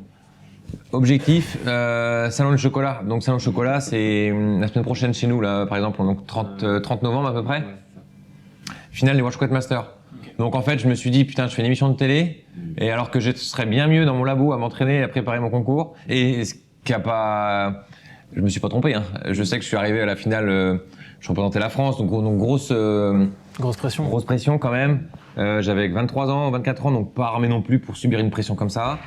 Objectif, salon de chocolat. Donc salon de chocolat, c'est la semaine prochaine chez nous là, par exemple, donc 30 novembre à peu près. Finale des World Chocolate Masters. Donc en fait, je me suis dit putain, je fais une émission de télé et alors que je serais bien mieux dans mon labo à m'entraîner et à préparer mon concours et ce qui a pas, je me suis pas trompé. Hein. Je sais que je suis arrivé à la finale, je représentais la France, donc grosse Grosse pression. quand même. J'avais 23 ans, 24 ans, donc pas armé non plus pour subir une pression comme ça.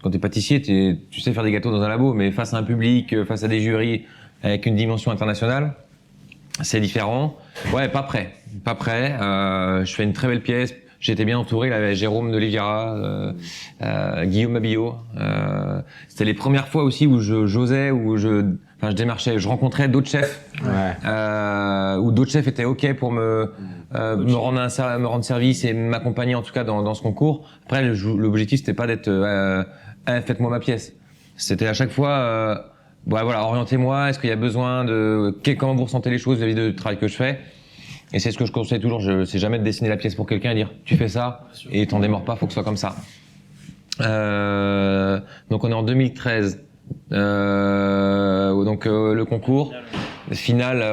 Quand t'es pâtissier, tu sais faire des gâteaux dans un labo, mais face à un public, face à des jurys avec une dimension internationale, c'est différent. Ouais, pas prêt. Je fais une très belle pièce. J'étais bien entouré. Là, avec Jérôme de Oliveira, Guillaume Mabillot. C'était les premières fois aussi où j'osais, je démarchais, je rencontrais d'autres chefs, où d'autres chefs étaient ok pour me rendre service et m'accompagner en tout cas dans ce concours. Après, l'objectif c'était pas d'être faites-moi ma pièce. C'était à chaque fois voilà, orientez-moi. Est-ce qu'il y a besoin comment vous ressentez les choses vis-à-vis du travail que je fais? Et c'est ce que je conseille toujours. C'est jamais de dessiner la pièce pour quelqu'un et dire tu fais ça et t'en démords pas, faut que ce soit comme ça. Donc on est en 2013. Donc le concours finale,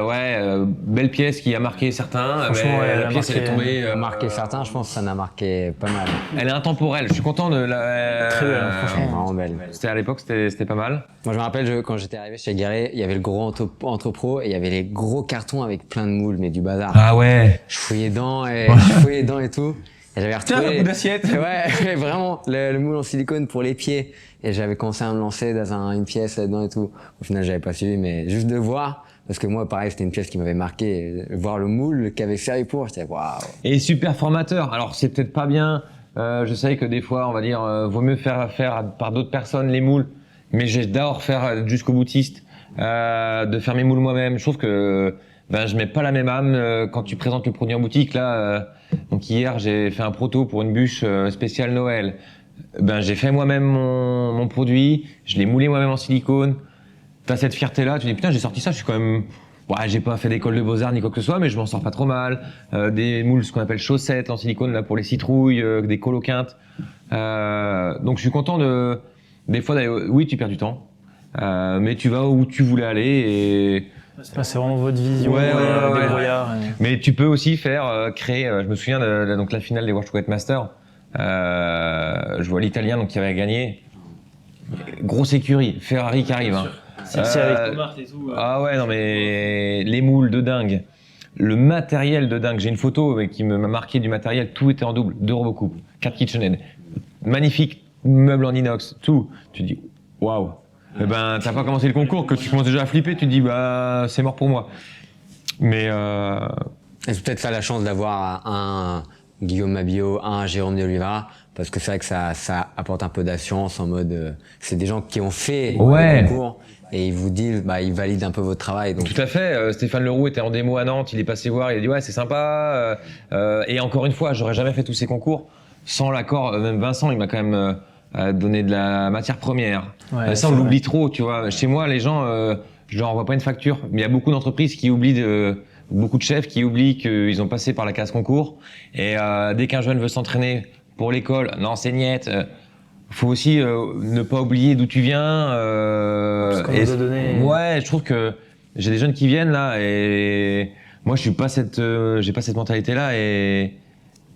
belle pièce qui a marqué certains. Franchement, mais elle la a pièce elle est marqué- tombée. Marqué certains, je pense que ça en a marqué pas mal. Elle est intemporelle. Je suis content de la. Très belle, franchement. Vraiment belle. C'était à l'époque, c'était pas mal. Moi, je me rappelle, quand j'étais arrivé chez Guéret, il y avait le gros entrepôt et il y avait les gros cartons avec plein de moules, mais du bazar. Ah ouais. Je fouillais dedans et tout. Et j'avais Tiens, retrouvé. un coup d'assiette. Ouais, vraiment, le moule en silicone pour les pieds. Et j'avais commencé à me lancer dans une pièce là-dedans et tout. Au final, j'avais pas suivi, mais juste de voir, parce que moi, pareil, c'était une pièce qui m'avait marqué. Voir le moule qu'avait servi pour, j'étais waouh. Et super formateur. Alors c'est peut-être pas bien. Je sais que des fois, on va dire, vaut mieux faire par d'autres personnes les moules. Mais j'adore faire jusqu'au boutiste, de faire mes moules moi-même. Je trouve que je mets pas la même âme quand tu présentes le produit en boutique. Là, donc hier, j'ai fait un proto pour une bûche spéciale Noël. J'ai fait moi-même mon produit, je l'ai moulé moi-même en silicone. T'as cette fierté-là, tu dis putain, j'ai sorti ça, je suis quand même. Ouais, j'ai pas fait d'école de beaux-arts ni quoi que ce soit, mais je m'en sors pas trop mal. Des moules, ce qu'on appelle chaussettes en silicone là pour les citrouilles, des coloquintes. Donc je suis content des fois d'aller. Oui, tu perds du temps, mais tu vas où tu voulais aller et. C'est vraiment votre vision, Ouais. des brouillards. Mais tu peux aussi créer. Je me souviens de donc la finale des World Chocolate Masters. Je vois l'Italien donc qui avait gagné. Grosse écurie, Ferrari qui arrive. Hein. C'est avec Omar et tout. Ah ouais, non mais les moules de dingue. Le matériel de dingue. J'ai une photo qui m'a marqué du matériel. Tout était en double. 2 RoboCoupe, 4 KitchenAid. Magnifique, meubles en inox, tout. Tu te dis, waouh. Eh ben, t'as pas commencé le concours que tu commences déjà à flipper. Tu te dis, c'est mort pour moi. Mais Et c'est peut-être ça la chance d'avoir un Guillaume Mabillot, un Jérôme de Oliveira, parce que c'est vrai que ça apporte un peu d'assurance en mode, c'est des gens qui ont fait le concours et ils vous disent, ils valident un peu votre travail. Donc. Tout à fait. Stéphane Leroux était en démo à Nantes. Il est passé voir. Il a dit ouais, c'est sympa. Et encore une fois, j'aurais jamais fait tous ces concours sans l'accord. Même Vincent, il m'a quand même donné de la matière première. Ouais, ça, on l'oublie trop, tu vois. Chez moi, les gens, je leur envoie pas une facture. Mais il y a beaucoup d'entreprises qui oublient beaucoup de chefs qui oublient qu'ils ont passé par la case concours. Et dès qu'un jeune veut s'entraîner pour l'école, non, c'est niette. Faut aussi ne pas oublier d'où tu viens. Ce qu'on nous a donné. Ouais, je trouve que j'ai des jeunes qui viennent là et moi je suis pas j'ai pas cette mentalité-là et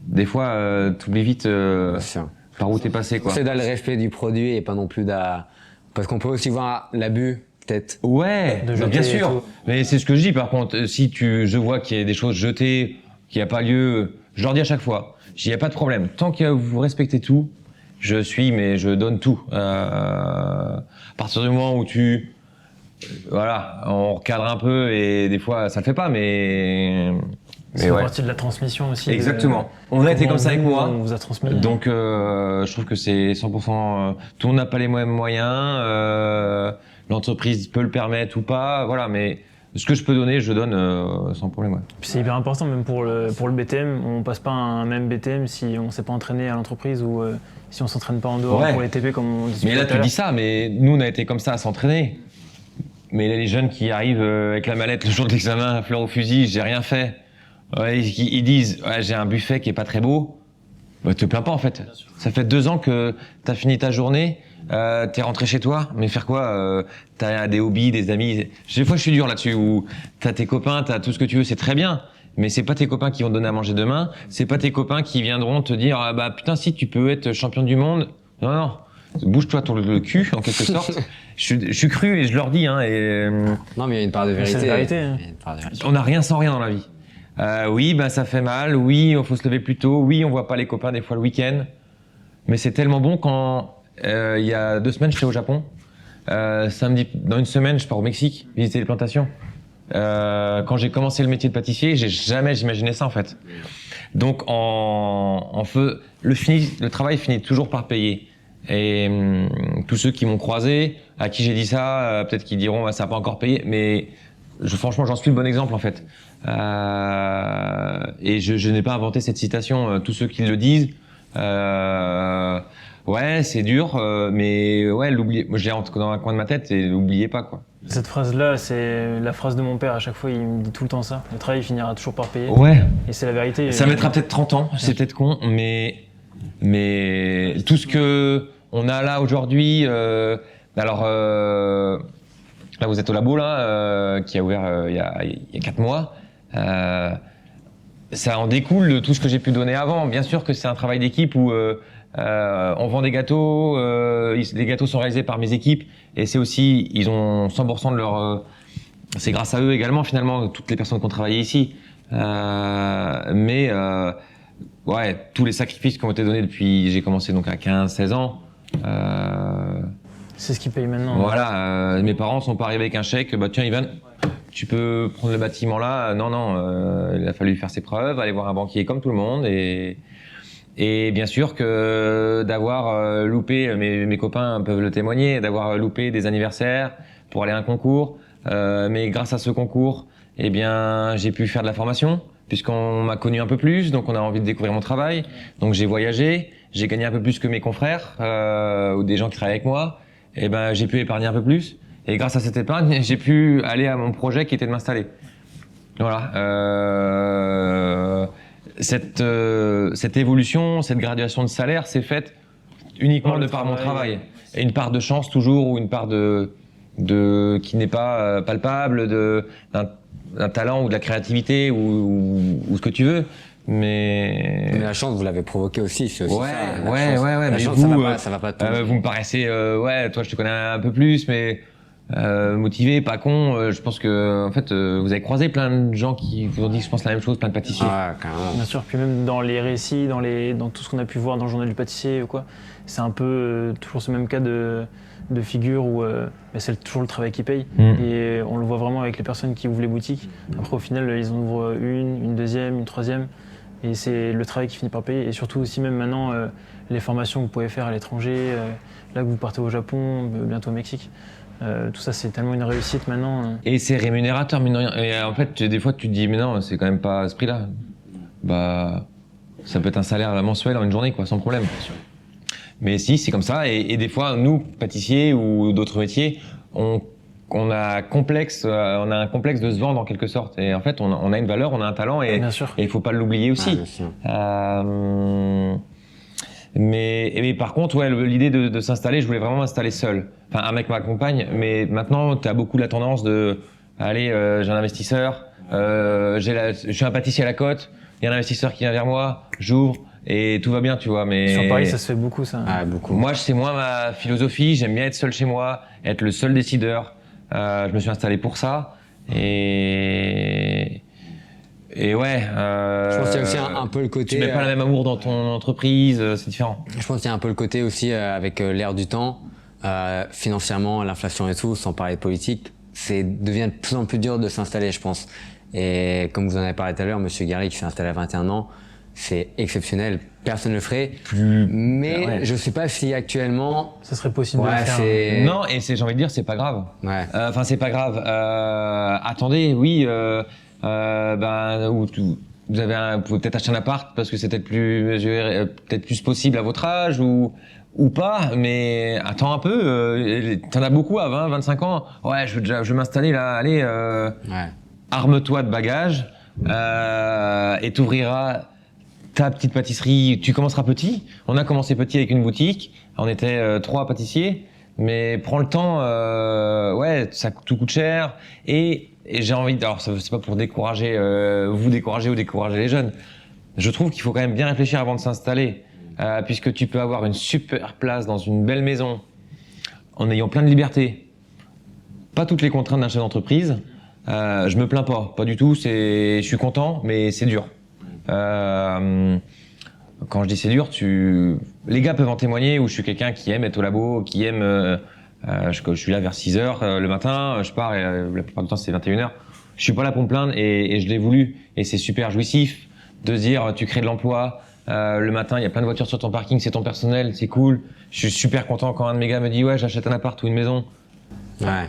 des fois t'oublies vite Bien sûr. par où t'es passé quoi. C'est dans le respect du produit et pas non plus parce qu'on peut aussi voir l'abus, peut-être. Ouais, De bah, jeter bien et sûr. tout. Mais c'est ce que je dis par contre. Si je vois qu'il y a des choses jetées, qu'il n'y a pas lieu, je leur dis à chaque fois, il n'y a pas de problème. Tant que vous respectez tout, mais je donne tout. À partir du moment où voilà, on recadre un peu et des fois ça le fait pas, mais C'est ouais. partie de la transmission aussi. Exactement. On a été comme ça avec moi. On vous a transmis. Donc, je trouve que c'est 100%. Tout le monde n'a pas les mêmes moyens. L'entreprise peut le permettre ou pas. Voilà, mais ce que je peux donner, je donne sans problème. Ouais. Puis c'est hyper important, même pour le BTM. On passe pas un même BTM si on s'est pas entraîné à l'entreprise ou si on s'entraîne pas en dehors Ouais. pour les TP, comme on discutait Mais là, tout à tu dis l'heure. ça, mais nous, on a été comme ça à s'entraîner. Mais les jeunes qui arrivent avec la mallette le jour de l'examen, à fleur au fusil, j'ai rien fait. Ouais, ils disent, ouais, j'ai un buffet qui est pas très beau. Bah, te plains pas en fait. Ça fait 2 ans que t'as fini ta journée, t'es rentré chez toi, mais faire quoi t'as des hobbies, des amis. Des fois, je suis dur là-dessus. Où t'as tes copains, t'as tout ce que tu veux, c'est très bien. Mais c'est pas tes copains qui vont te donner à manger demain. C'est pas tes copains qui viendront te dire, ah, bah putain, si tu peux être champion du monde. Non, non. Bouge-toi le cul en quelque sorte. Je suis cru et je leur dis. Hein, Non, mais il y a une part de vérité. C'est la vérité, hein. Il y a une part de vérité. on n'a rien sans rien dans la vie. Oui, bah ça fait mal. Oui, il faut se lever plus tôt. Oui, on voit pas les copains des fois le week-end. Mais c'est tellement bon quand il y a 2 semaines, j'étais au Japon. Samedi, dans une semaine, je pars au Mexique visiter les plantations. Quand j'ai commencé le métier de pâtissier, jamais j'imaginais ça en fait. Donc le travail finit toujours par payer. Et tous ceux qui m'ont croisé, à qui j'ai dit ça, peut-être qu'ils diront ça n'a pas encore payé, mais franchement j'en suis le bon exemple en fait. Et je n'ai pas inventé cette citation. Tous ceux qui le disent, ouais c'est dur, mais ouais l'oublier. Moi je l'ai dans un coin de ma tête et l'oubliez pas quoi. Cette phrase-là, c'est la phrase de mon père. À chaque fois, il me dit tout le temps ça. Le travail finira toujours par payer. Ouais. Et c'est la vérité. Ça mettra peut-être 30 ans, c'est peut-être con, mais tout ce que on a là aujourd'hui, là vous êtes au labo là, qui a ouvert il y a 4 mois, ça en découle de tout ce que j'ai pu donner avant. Bien sûr que c'est un travail d'équipe où on vend des gâteaux, les gâteaux sont réalisés par mes équipes et c'est aussi, ils ont 100% de leur... c'est grâce à eux également finalement, toutes les personnes qui ont travaillé ici. Ouais, tous les sacrifices qui ont été donnés depuis, j'ai commencé donc à 15-16 ans. C'est ce qui paye maintenant. Voilà, mes parents sont pas arrivés avec un chèque, bah tiens Ivan, tu peux prendre le bâtiment là. Non, il a fallu faire ses preuves, aller voir un banquier comme tout le monde et bien sûr que d'avoir loupé, mes copains peuvent le témoigner, d'avoir loupé des anniversaires pour aller à un concours, mais grâce à ce concours, eh bien j'ai pu faire de la formation puisqu'on m'a connu un peu plus, donc on a envie de découvrir mon travail, donc j'ai voyagé, j'ai gagné un peu plus que mes confrères ou des gens qui travaillent avec moi, et ben j'ai pu épargner un peu plus. Et grâce à cette épargne, j'ai pu aller à mon projet qui était de m'installer. Voilà. Cette évolution, cette graduation de salaire, s'est faite uniquement Par le de par mon travail. travail. Et une part de chance toujours, ou une part qui n'est pas palpable, d'un talent ou de la créativité ou ce que tu veux. Mais la chance, vous l'avez provoqué aussi, c'est aussi ouais, ça. La ouais, chance, ouais. La Mais chance, vous, ça va pas tout. vous me paraissez, ouais, toi je te connais un peu plus, mais motivé, pas con. Je pense que en fait, vous avez croisé plein de gens qui vous ont dit, je pense la même chose, plein de pâtissiers. Ah, carrément. Bien sûr, puis même dans les récits, dans tout ce qu'on a pu voir dans le journal du pâtissier ou quoi, c'est un peu toujours ce même cas de figure où c'est toujours le travail qui paye. Et on le voit vraiment avec les personnes qui ouvrent les boutiques. Après, au final, ils en ouvrent une deuxième, une troisième. Et c'est le travail qui finit par payer. Et surtout aussi même maintenant, les formations que vous pouvez faire à l'étranger, là que vous partez au Japon, bientôt au Mexique. Tout ça, c'est tellement une réussite maintenant. Et c'est rémunérateur, mine de rien. Et en fait, des fois, tu te dis, mais non, c'est quand même pas à ce prix-là. Bah, ça peut être un salaire mensuel en une journée, quoi, sans problème. Mais si, c'est comme ça. Et des fois, nous, pâtissiers ou d'autres métiers, on on a un complexe de se vendre en quelque sorte. Et en fait, on a une valeur, on a un talent et Bien sûr. il faut pas l'oublier aussi. bien sûr. Mais par contre, ouais, l'idée de s'installer, je voulais vraiment m'installer seul. Enfin, avec ma compagne. Mais maintenant, tu as beaucoup la tendance de, allez, j'ai un investisseur, je suis un pâtissier à la côte, il y a un investisseur qui vient vers moi, j'ouvre et tout va bien, tu vois. Mais Sur Paris, ça se fait beaucoup, ça. Ah, beaucoup. moi, c'est moins ma philosophie. J'aime bien être seul chez moi, être le seul décideur. Je me suis installé pour ça. Et ouais. Je pense qu'il y a aussi un peu le côté. Tu mets pas le même amour dans ton entreprise, c'est différent. Je pense qu'il y a un peu le côté aussi avec l'ère du temps, financièrement, l'inflation et tout, sans parler de politique, devient de plus en plus dur de s'installer, je pense. Et comme vous en avez parlé tout à l'heure, Monsieur Gary qui s'est installé à 21 ans, c'est exceptionnel. Personne ne le ferait. Mais ouais. je sais pas si actuellement. Ça serait possible de Ouais, le faire. c'est. Non, et j'ai envie de dire, c'est pas grave. Ouais. Enfin, c'est pas grave. Attendez, oui, vous pouvez peut-être acheter un appart parce que c'est peut-être plus possible à votre âge ou pas, mais attends un peu. T'en as beaucoup à 20, 25 ans. Ouais, je veux m'installer là. Allez, Ouais. arme-toi de bagages et t'ouvriras ta petite pâtisserie. Tu commenceras petit. On a commencé petit avec une boutique. On était 3 pâtissiers. Mais prends le temps, ouais, tout coûte cher. Et j'ai envie, alors c'est pas pour décourager, vous décourager ou décourager les jeunes. Je trouve qu'il faut quand même bien réfléchir avant de s'installer, puisque tu peux avoir une super place dans une belle maison, en ayant plein de liberté. Pas toutes les contraintes d'un chef d'entreprise. Je me plains pas du tout. Je suis content, mais c'est dur. Quand je dis c'est dur, les gars peuvent en témoigner, où je suis quelqu'un qui aime être au labo, qui aime, je suis là vers 6h le matin, je pars et la plupart du temps c'est 21h. Je suis pas là pour me plaindre et je l'ai voulu et c'est super jouissif de se dire tu crées de l'emploi, le matin il y a plein de voitures sur ton parking, c'est ton personnel, c'est cool. Je suis super content quand un de mes gars me dit ouais j'achète un appart ou une maison. Ouais.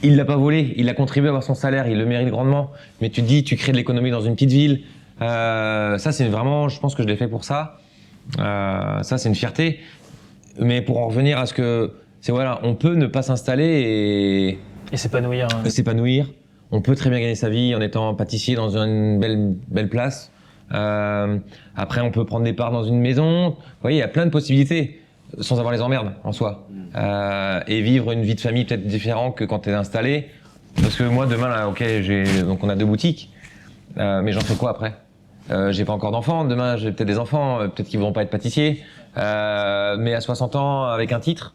Il l'a pas volé, il a contribué à avoir son salaire, il le mérite grandement. Mais tu te dis, tu crées de l'économie dans une petite ville. Ça, c'est vraiment, je pense que je l'ai fait pour ça. Ça, c'est une fierté. Mais pour en revenir à ce que, c'est voilà, on peut ne pas s'installer Et s'épanouir. et s'épanouir. On peut très bien gagner sa vie en étant pâtissier dans une belle place. Après, on peut prendre des parts dans une maison. Vous voyez, il y a plein de possibilités sans avoir les emmerdes en soi. Et vivre une vie de famille peut-être différente que quand tu es installé. Parce que moi, demain, là, ok, donc on a 2 boutiques, mais j'en fais quoi après? J'ai pas encore d'enfants. Demain, j'ai peut-être des enfants, peut-être qu'ils vont pas être pâtissiers. Mais à 60 ans, avec un titre,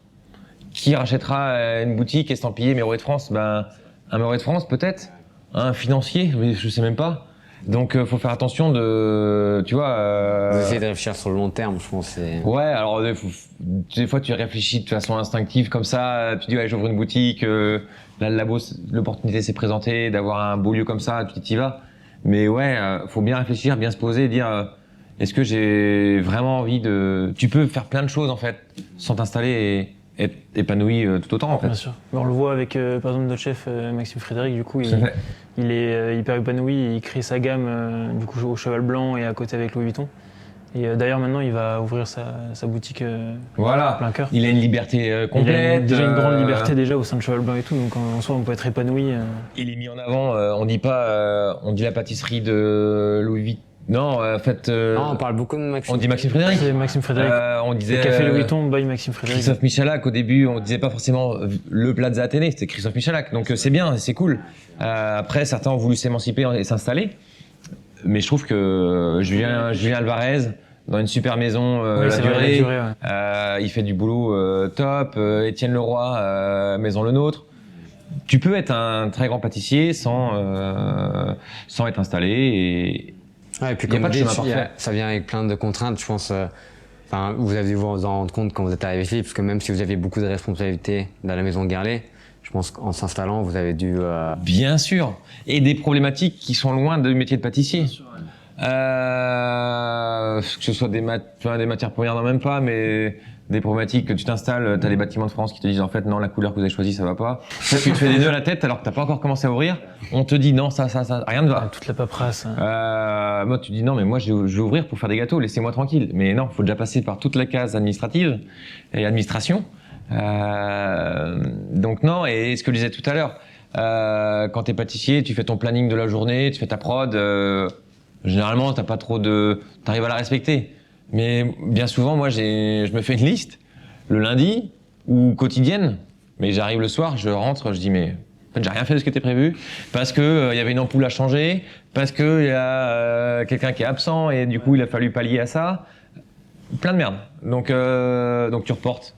qui rachètera une boutique estampillée Méroé de France? Ben, un Méroé de France, peut-être. Un financier, mais je sais même pas. Donc, faut faire attention tu vois. Vous essayez de réfléchir sur le long terme, je pense. Ouais, alors des fois tu réfléchis de façon instinctive comme ça, tu dis ouais j'ouvre une boutique, là le labo, l'opportunité s'est présentée d'avoir un beau lieu comme ça, puis tu y vas. Mais ouais, faut bien réfléchir, bien se poser, dire est-ce que j'ai vraiment envie de... Tu peux faire plein de choses en fait, sans t'installer et être épanoui tout autant en fait. Bien sûr. On le voit avec, par exemple, notre chef Maxime Frédéric, du coup, il est hyper épanoui, il crée sa gamme du coup au Cheval Blanc et à côté avec Louis Vuitton. Et d'ailleurs maintenant il va ouvrir sa boutique Voilà, plein cœur. il a une liberté complète. Il a déjà une grande liberté déjà au sein de Cheval Blanc et tout, donc en soi on peut être épanoui. Il est mis en avant, on dit pas, on dit la pâtisserie de Louis Vuitton. Non, en fait. Non, on parle beaucoup de Maxime. On dit Maxime Frédéric. C'est Maxime Frédéric. On disait. Le Café Louis Vuitton by Maxime Frédéric. Christophe Michalak, au début, on disait pas forcément le Plaza Athénée, c'était Christophe Michalak. Donc c'est bien, c'est cool. Après, certains ont voulu s'émanciper et s'installer. Mais je trouve que Julien Alvarez, dans une super maison, Oui, la c'est vrai, durée, ouais. il fait du boulot top. Étienne Leroy, Maison Le Nôtre. Tu peux être un très grand pâtissier sans être installé. Ouais, et puis Il y a comme pas de dit, chemin parfait. ça vient avec plein de contraintes, je pense. Enfin, vous avez dû vous en rendre compte quand vous êtes arrivé ici, parce que même si vous aviez beaucoup de responsabilités dans la maison Garlet, je pense qu'en s'installant, vous avez dû. Bien sûr. Et des problématiques qui sont loin du métier de pâtissier. Que ce soit des matières premières, non même pas, mais des problématiques que tu t'installes, t'as les bâtiments de France qui te disent en fait non, la couleur que vous avez choisie ça va pas. Toi, tu te fais des nœuds à la tête alors que t'as pas encore commencé à ouvrir. On te dit non, ça, rien ne va. Toute la paperasse. Moi, tu dis non, mais moi je vais ouvrir pour faire des gâteaux, laissez-moi tranquille. Mais non, faut déjà passer par toute la case administrative et administration. Donc non, et ce que je disais tout à l'heure, quand t'es pâtissier, tu fais ton planning de la journée, tu fais ta prod, généralement t'arrives à la respecter. Mais bien souvent, moi, je me fais une liste le lundi ou quotidienne, mais j'arrive le soir, je rentre, je dis mais en fait, j'ai rien fait de ce qui était prévu parce que il y avait une ampoule à changer, parce que il y a quelqu'un qui est absent et du coup il a fallu pallier à ça. Plein de merde. Donc tu reportes.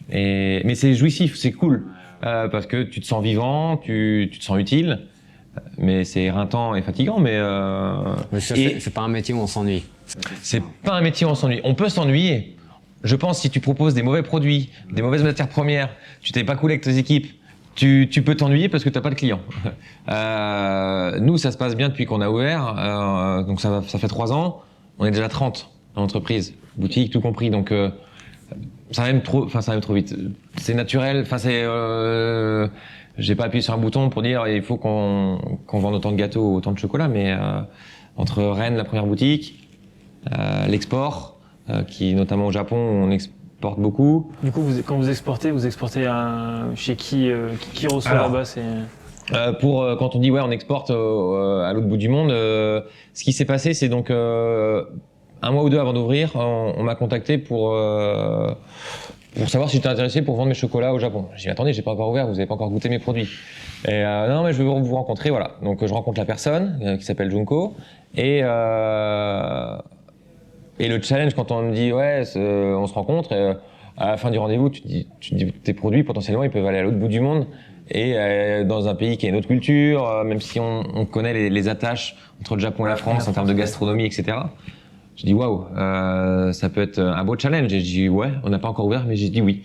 Mais c'est jouissif, c'est cool parce que tu te sens vivant, tu te sens utile. Mais c'est éreintant et fatigant. Mais c'est pas un métier où on s'ennuie. C'est pas un métier où on s'ennuie. On peut s'ennuyer. Je pense si tu proposes des mauvais produits, des mauvaises matières premières, tu t'es pas cool avec tes équipes, tu peux t'ennuyer parce que t'as pas de clients. Nous, ça se passe bien depuis qu'on a ouvert. Donc ça fait 3 ans. On est déjà 30 dans l'entreprise, boutique, tout compris. Donc ça va même trop vite. C'est naturel. J'ai pas appuyé sur un bouton pour dire il faut qu'on vende autant de gâteaux, autant de chocolat, mais entre Rennes, la première boutique, l'export, qui notamment au Japon, on exporte beaucoup. Du coup, quand vous exportez chez qui reçoit là-bas Quand on dit on exporte à l'autre bout du monde, ce qui s'est passé, c'est donc 1 mois ou 2 avant d'ouvrir, on m'a contacté pour savoir si j'étais intéressé pour vendre mes chocolats au Japon. J'ai dit attendez, j'ai pas encore ouvert, vous avez pas encore goûté mes produits. Et non mais je veux vous rencontrer, voilà. Donc je rencontre la personne qui s'appelle Junko et le challenge quand on me dit on se rencontre et à la fin du rendez-vous tu te dis tes produits potentiellement ils peuvent aller à l'autre bout du monde et dans un pays qui a une autre culture, même si on connaît les attaches entre le Japon et la France en termes de gastronomie, etc. Je dis waouh, ça peut être un beau challenge. Et je dis ouais, on n'a pas encore ouvert, mais j'ai dit oui.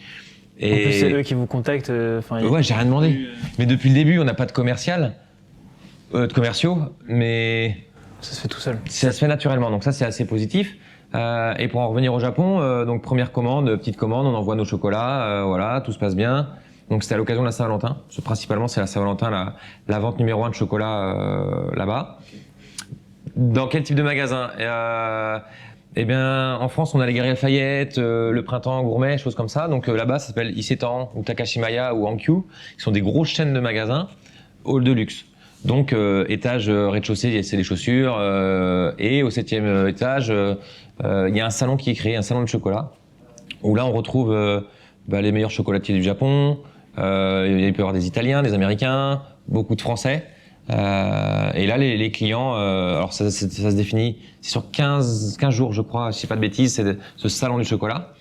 Et en plus, c'est eux qui vous contactent. Ouais, j'ai rien demandé. Mais depuis le début, on n'a pas de de commerciaux, mais ça se fait tout seul. Ça se fait naturellement, donc ça c'est assez positif. Et pour en revenir au Japon, donc première commande, petite commande, on envoie nos chocolats, voilà, tout se passe bien. Donc c'était à l'occasion de la Saint-Valentin. Principalement, c'est la Saint-Valentin, la vente numéro 1 de chocolat là-bas. Dans quel type de magasin? Eh bien, en France, on a les Galeries Lafayette, le Printemps Gourmet, choses comme ça. Donc là-bas, ça s'appelle Isetan ou Takashimaya ou Hankyu, qui sont des grosses chaînes de magasins, hall de luxe. Donc étage rez-de-chaussée, c'est les chaussures, et au 7e étage, il y a un salon qui est créé, un salon de chocolat, où là on retrouve les meilleurs chocolatiers du Japon. Il peut y avoir des Italiens, des Américains, beaucoup de Français. Et là, les clients, alors ça se définit, c'est sur 15 jours, je crois, si je dis pas de bêtises, c'est ce salon du chocolat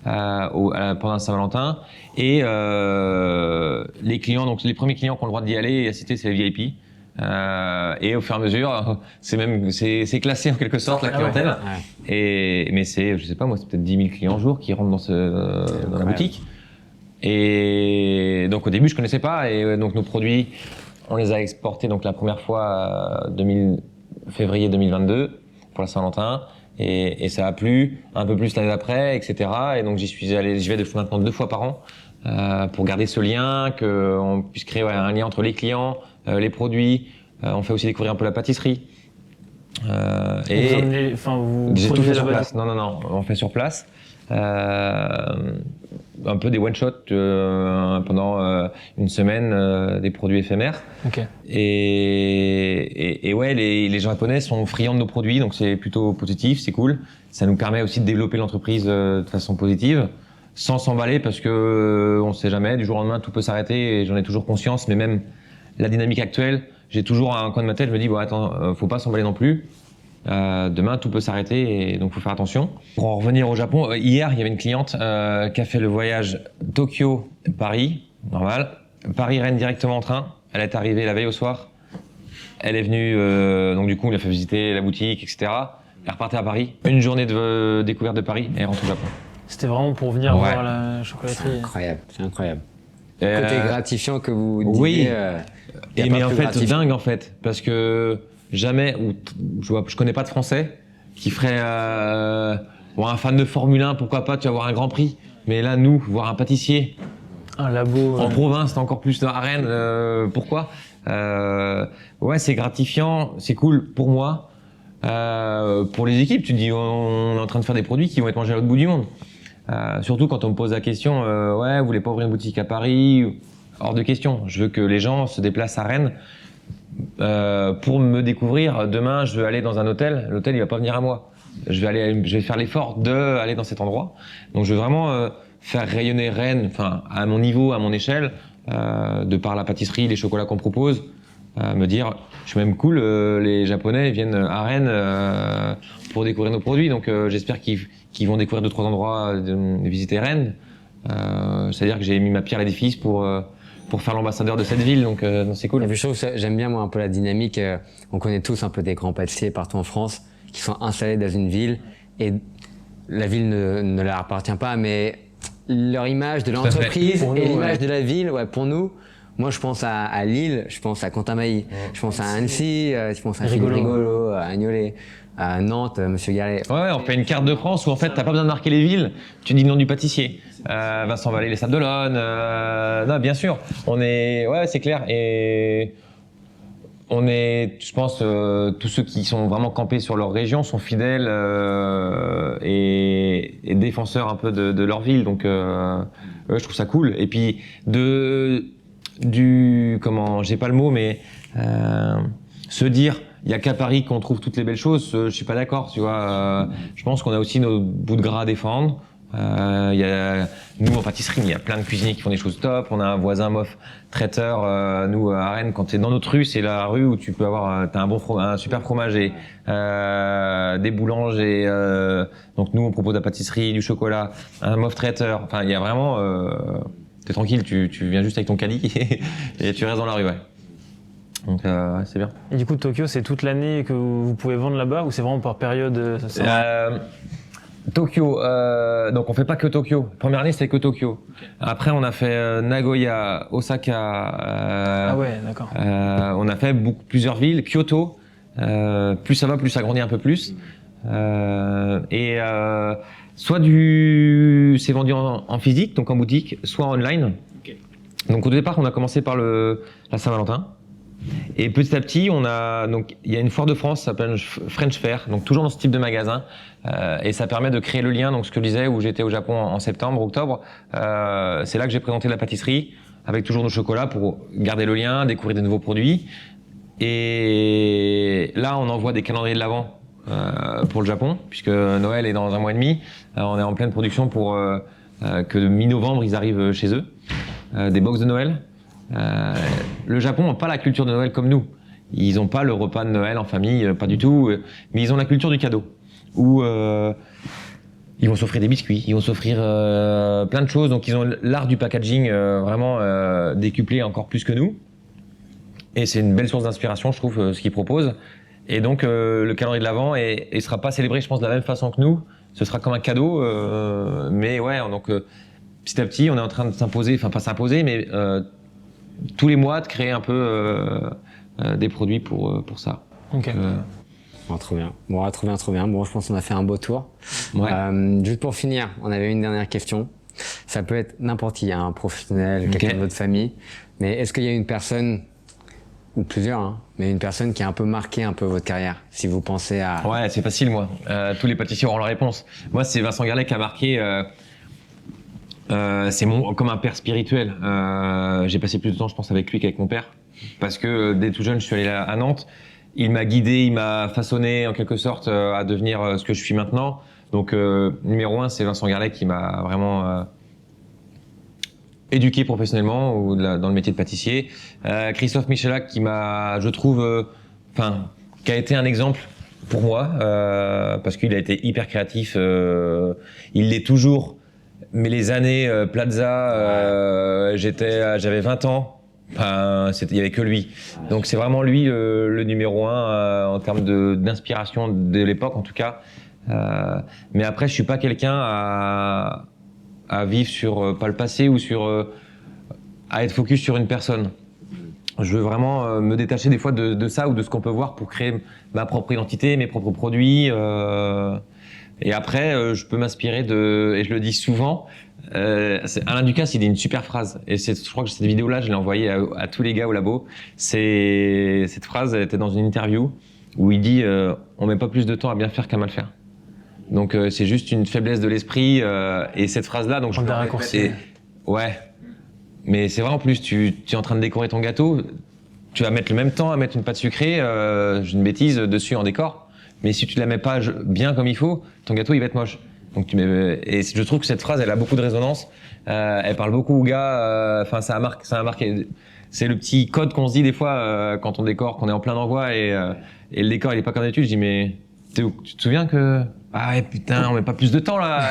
pendant Saint-Valentin. Et les clients, donc les premiers clients qui ont le droit d'y aller et à citer, c'est les VIP. Et au fur et à mesure, c'est classé en quelque sorte la clientèle. Ouais. Mais c'est, je sais pas moi, c'est peut-être 10 000 clients jour qui rentrent dans la boutique. Et donc au début, je connaissais pas, et donc nos produits, on les a exportés donc la première fois février 2022 pour la Saint-Valentin, et ça a plu un peu plus l'année d'après, etc. Et donc j'y vais maintenant 2 fois par an pour garder ce lien, qu'on puisse créer un lien entre les clients, les produits. On fait aussi découvrir un peu la pâtisserie. J'ai tout fait sur place. Non, on fait sur place. Un peu des one-shots pendant une semaine, des produits éphémères. Okay. Et ouais, les gens japonais sont friands de nos produits, donc c'est plutôt positif, c'est cool. Ça nous permet aussi de développer l'entreprise de façon positive, sans s'emballer, parce que on sait jamais, du jour au lendemain tout peut s'arrêter, et j'en ai toujours conscience. Mais même la dynamique actuelle, j'ai toujours un coin de ma tête, je me dis attends, faut pas s'emballer non plus. Demain tout peut s'arrêter, et donc faut faire attention. Pour en revenir au Japon, hier il y avait une cliente qui a fait le voyage Tokyo-Paris, normal, Paris-Rennes directement en train. Elle est arrivée la veille au soir, elle est venue, donc du coup on lui a fait visiter la boutique, etc. Elle repartait à Paris, une journée de découverte de Paris, et elle rentre au Japon. C'était vraiment pour venir voir la chocolaterie. C'est incroyable. Côté gratifiant que vous disiez. Oui, mais en fait dingue en fait, parce que jamais, je connais pas de Français qui ferait un fan de Formule 1, pourquoi pas, tu vas voir un Grand Prix. Mais là, nous, voir un pâtissier, un labo en province, encore plus à Rennes, pourquoi ouais, c'est gratifiant, c'est cool pour moi. Pour les équipes, tu te dis on est en train de faire des produits qui vont être mangés à l'autre bout du monde. Surtout quand on me pose la question, ouais, vous voulez pas ouvrir une boutique à Paris? Hors de question. Je veux que les gens se déplacent à Rennes pour me découvrir. Demain, je veux aller dans un hôtel. L'hôtel, il va pas venir à moi. Je vais faire l'effort d'aller dans cet endroit. Donc, je veux vraiment faire rayonner Rennes, enfin, à mon niveau, à mon échelle, de par la pâtisserie, les chocolats qu'on propose. Me dire, je suis même cool, les Japonais viennent à Rennes pour découvrir nos produits. Donc, j'espère qu'ils vont découvrir 2-3 endroits, visiter Rennes. C'est-à-dire que j'ai mis ma pierre à l'édifice pour faire l'ambassadeur de cette ville, donc c'est cool. Et puis je trouve que j'aime bien moi un peu la dynamique. On connaît tous un peu des grands pâtissiers partout en France qui sont installés dans une ville et la ville ne leur appartient pas, mais leur image de l'entreprise et l'image de la ville, ouais, pour nous. Moi, je pense à Lille, je pense à Contamai, je pense à Annecy, je pense à Rigolo, à Agnolet, à Nantes, Monsieur Garlet. Ouais, on fait une carte de France où en fait, t'as pas besoin de marquer les villes, tu dis le nom du pâtissier. Vincent Vallée, les Sables d'Olonne, non, bien sûr. Ouais, c'est clair. Et on est, je pense, tous ceux qui sont vraiment campés sur leur région sont fidèles et défenseurs un peu de leur ville. Donc, je trouve ça cool. Et puis, j'ai pas le mot, mais se dire, il y a qu'à Paris qu'on trouve toutes les belles choses, je suis pas d'accord, tu vois. Je pense qu'on a aussi nos bouts de gras à défendre. Nous en pâtisserie, il y a plein de cuisiniers qui font des choses top. On a un voisin Moff traiteur. Nous à Rennes, quand t'es dans notre rue, c'est la rue où tu peux avoir un super fromage et des boulanges et donc nous on propose de la pâtisserie, du chocolat, un Moff traiteur. Enfin, il y a vraiment t'es tranquille, tu viens juste avec ton caddie et tu restes dans la rue, ouais. Donc c'est bien. Et du coup, Tokyo, c'est toute l'année que vous pouvez vendre là-bas ou c'est vraiment par période? Tokyo, donc on fait pas que Tokyo. Première année c'était que Tokyo. Après on a fait Nagoya, Osaka. Ah ouais, d'accord. On a fait plusieurs villes, Kyoto. Plus ça va, plus ça grandit un peu plus. Soit c'est vendu en physique, donc en boutique, soit en online. Okay. Donc au départ on a commencé par la Saint-Valentin. Et petit à petit, il y a une foire de France, ça s'appelle French Fair, donc toujours dans ce type de magasin, et ça permet de créer le lien. Donc ce que je disais, où j'étais au Japon en septembre, octobre, c'est là que j'ai présenté la pâtisserie avec toujours nos chocolats pour garder le lien, découvrir des nouveaux produits. Et là, on envoie des calendriers de l'Avent pour le Japon, puisque Noël est dans 1 mois et demi. On est en pleine production pour que mi-novembre ils arrivent chez eux, des box de Noël. Le Japon n'a pas la culture de Noël comme nous. Ils n'ont pas le repas de Noël en famille, pas du tout. Mais ils ont la culture du cadeau, où ils vont s'offrir des biscuits, ils vont s'offrir plein de choses. Donc ils ont l'art du packaging vraiment décuplé encore plus que nous. Et c'est une belle source d'inspiration, je trouve, ce qu'ils proposent. Et donc le calendrier de l'Avent ne sera pas célébré, je pense, de la même façon que nous. Ce sera comme un cadeau, mais ouais. Donc petit à petit, on est en train de s'imposer, enfin pas s'imposer, mais tous les mois de créer un peu des produits pour ça. Ok. Trop bien. Bon, trop bien. Bon, je pense qu'on a fait un beau tour. Ouais. Juste pour finir, on avait une dernière question. Ça peut être n'importe qui, un professionnel, quelqu'un de votre famille. Mais est-ce qu'il y a une personne, ou plusieurs, hein, mais une personne qui a un peu marqué un peu votre carrière, si vous pensez à... Ouais, c'est facile, moi. Tous les pâtissiers auront la réponse. Moi, c'est Vincent Garlet qui a marqué... c'est comme un père spirituel. J'ai passé plus de temps, je pense, avec lui qu'avec mon père. Parce que dès tout jeune, je suis allé à Nantes. Il m'a guidé, il m'a façonné en quelque sorte à devenir ce que je suis maintenant. Donc, numéro 1, c'est Vincent Garlet qui m'a vraiment éduqué professionnellement ou dans le métier de pâtissier. Christophe Michalak qui m'a, je trouve, qui a été un exemple pour moi parce qu'il a été hyper créatif. Il l'est toujours. Mais les années Plaza, j'avais 20 ans. Il y avait que lui. Donc c'est vraiment lui le numéro 1 en termes d'inspiration de l'époque en tout cas. Mais après, je suis pas quelqu'un à vivre sur pas le passé ou à être focus sur une personne. Je veux vraiment me détacher des fois de ça ou de ce qu'on peut voir pour créer ma propre identité, mes propres produits. Et après, je peux m'inspirer et je le dis souvent, Alain Ducasse, il dit une super phrase. Et je crois que cette vidéo-là, je l'ai envoyée à tous les gars au labo. Cette phrase, elle était dans une interview où il dit on met pas plus de temps à bien faire qu'à mal faire. Donc c'est juste une faiblesse de l'esprit et cette phrase-là, donc je Prendre des le répète, raccourcis. ouais. Mais c'est vrai en plus, tu es en train de décorer ton gâteau, tu vas mettre le même temps à mettre une pâte sucrée, j'ai une bêtise, dessus en décor. Mais si tu la mets pas bien comme il faut, ton gâteau il va être moche. Donc et je trouve que cette phrase, elle a beaucoup de résonance. Elle parle beaucoup aux gars. Enfin, ça a marqué. C'est le petit code qu'on se dit des fois quand on décore, qu'on est en plein envoi et le décor il est pas comme d'habitude. Je dis mais tu te souviens que ah ouais putain on met pas plus de temps là.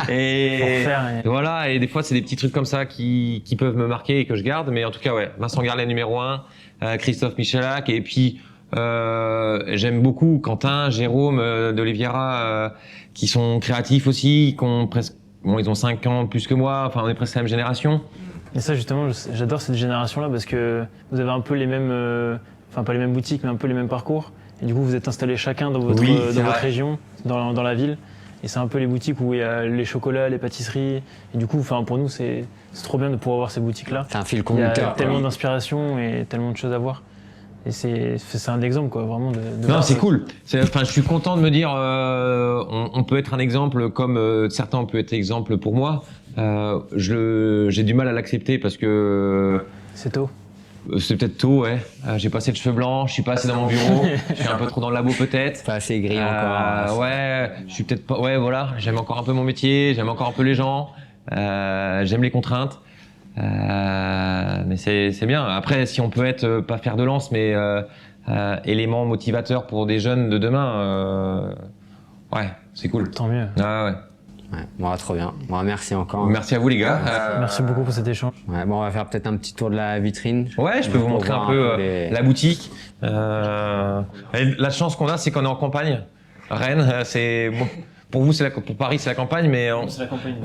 Et voilà, et des fois c'est des petits trucs comme ça qui peuvent me marquer et que je garde. Mais en tout cas ouais, Vincent Garlet numéro 1, Christophe Michalak et puis j'aime beaucoup Quentin, Jérôme d'Oliviera qui sont créatifs aussi, ils ont 5 ans de plus que moi, enfin on est presque la même génération. Et ça justement, j'adore cette génération-là parce que vous avez un peu les mêmes, enfin pas les mêmes boutiques, mais un peu les mêmes parcours. Et du coup, vous êtes installés chacun dans votre, région, dans la ville. Et c'est un peu les boutiques où il y a les chocolats, les pâtisseries. Et du coup, enfin pour nous, c'est trop bien de pouvoir avoir ces boutiques-là. C'est un fil Il y conducteur. a tellement d'inspiration et tellement de choses à voir. Et c'est un exemple quoi, vraiment de Non, c'est cool. Enfin, je suis content de me dire, on peut être un exemple comme certains, on peut être exemple pour moi. J'ai du mal à l'accepter parce que c'est tôt. c'est peut-être tôt, ouais. J'ai pas assez de cheveux blancs, je suis pas assez dans mon bureau, je suis un peu trop dans le labo peut-être. Pas assez gris encore. Ouais, je suis peut-être pas. Ouais, voilà. J'aime encore un peu mon métier, j'aime encore un peu les gens, j'aime les contraintes. Mais c'est bien. Après, si on peut être pas fer de lance, mais élément motivateur pour des jeunes de demain, ouais, c'est cool. Tant mieux. Ah ouais. Ouais, bon, trop bien. Bon, merci encore. Merci à vous les gars. Merci beaucoup pour cet échange. Ouais, bon, on va faire peut-être un petit tour de la vitrine. Ouais, je peux vous Pour montrer un voir peu la boutique. Et la chance qu'on a, c'est qu'on est en campagne. Rennes, c'est bon, pour vous, pour Paris, c'est la campagne, mais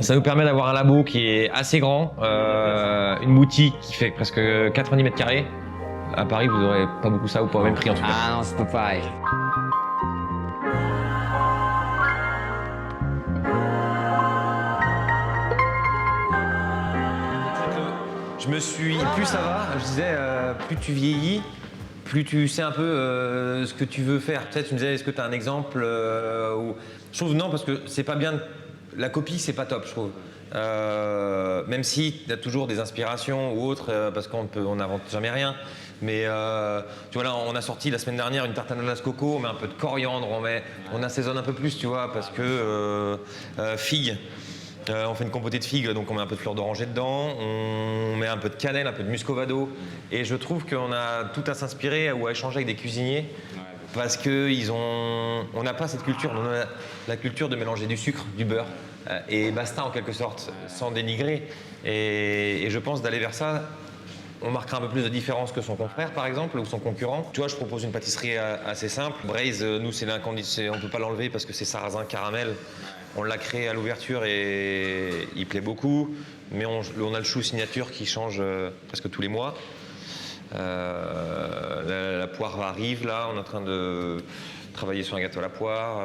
ça nous permet d'avoir un labo qui est assez grand, une boutique qui fait presque 90 mètres carrés. À Paris, vous n'aurez pas beaucoup ça, ou pas au même prix en tout cas. Ah non, c'est pas pareil. Plus ça va, je disais, plus tu vieillis, plus tu sais un peu ce que tu veux faire. Peut-être tu me disais, est-ce que tu as un exemple où... Je trouve non, parce que c'est pas bien. La copie, c'est pas top, je trouve. Même si tu as toujours des inspirations ou autres, parce qu'on n'invente jamais rien. Mais tu vois là, on a sorti la semaine dernière une tarte ananas coco, on met un peu de coriandre, on assaisonne un peu plus, tu vois, parce que figues. On fait une compotée de figues, donc on met un peu de fleur d'oranger dedans, on met un peu de cannelle, un peu de muscovado. Et je trouve qu'on a tout à s'inspirer ou à échanger avec des cuisiniers parce qu'on n'a pas cette culture. On a la culture de mélanger du sucre, du beurre et basta en quelque sorte, sans dénigrer. Et je pense d'aller vers ça, on marquera un peu plus de différence que son confrère par exemple ou son concurrent. Tu vois, je propose une pâtisserie assez simple. Braise, nous c'est l'inconditionnel, on ne peut pas l'enlever parce que c'est sarrasin caramel. On l'a créé à l'ouverture et il plaît beaucoup, mais on a le chou signature qui change presque tous les mois. La poire arrive là, on est en train de travailler sur un gâteau à la poire.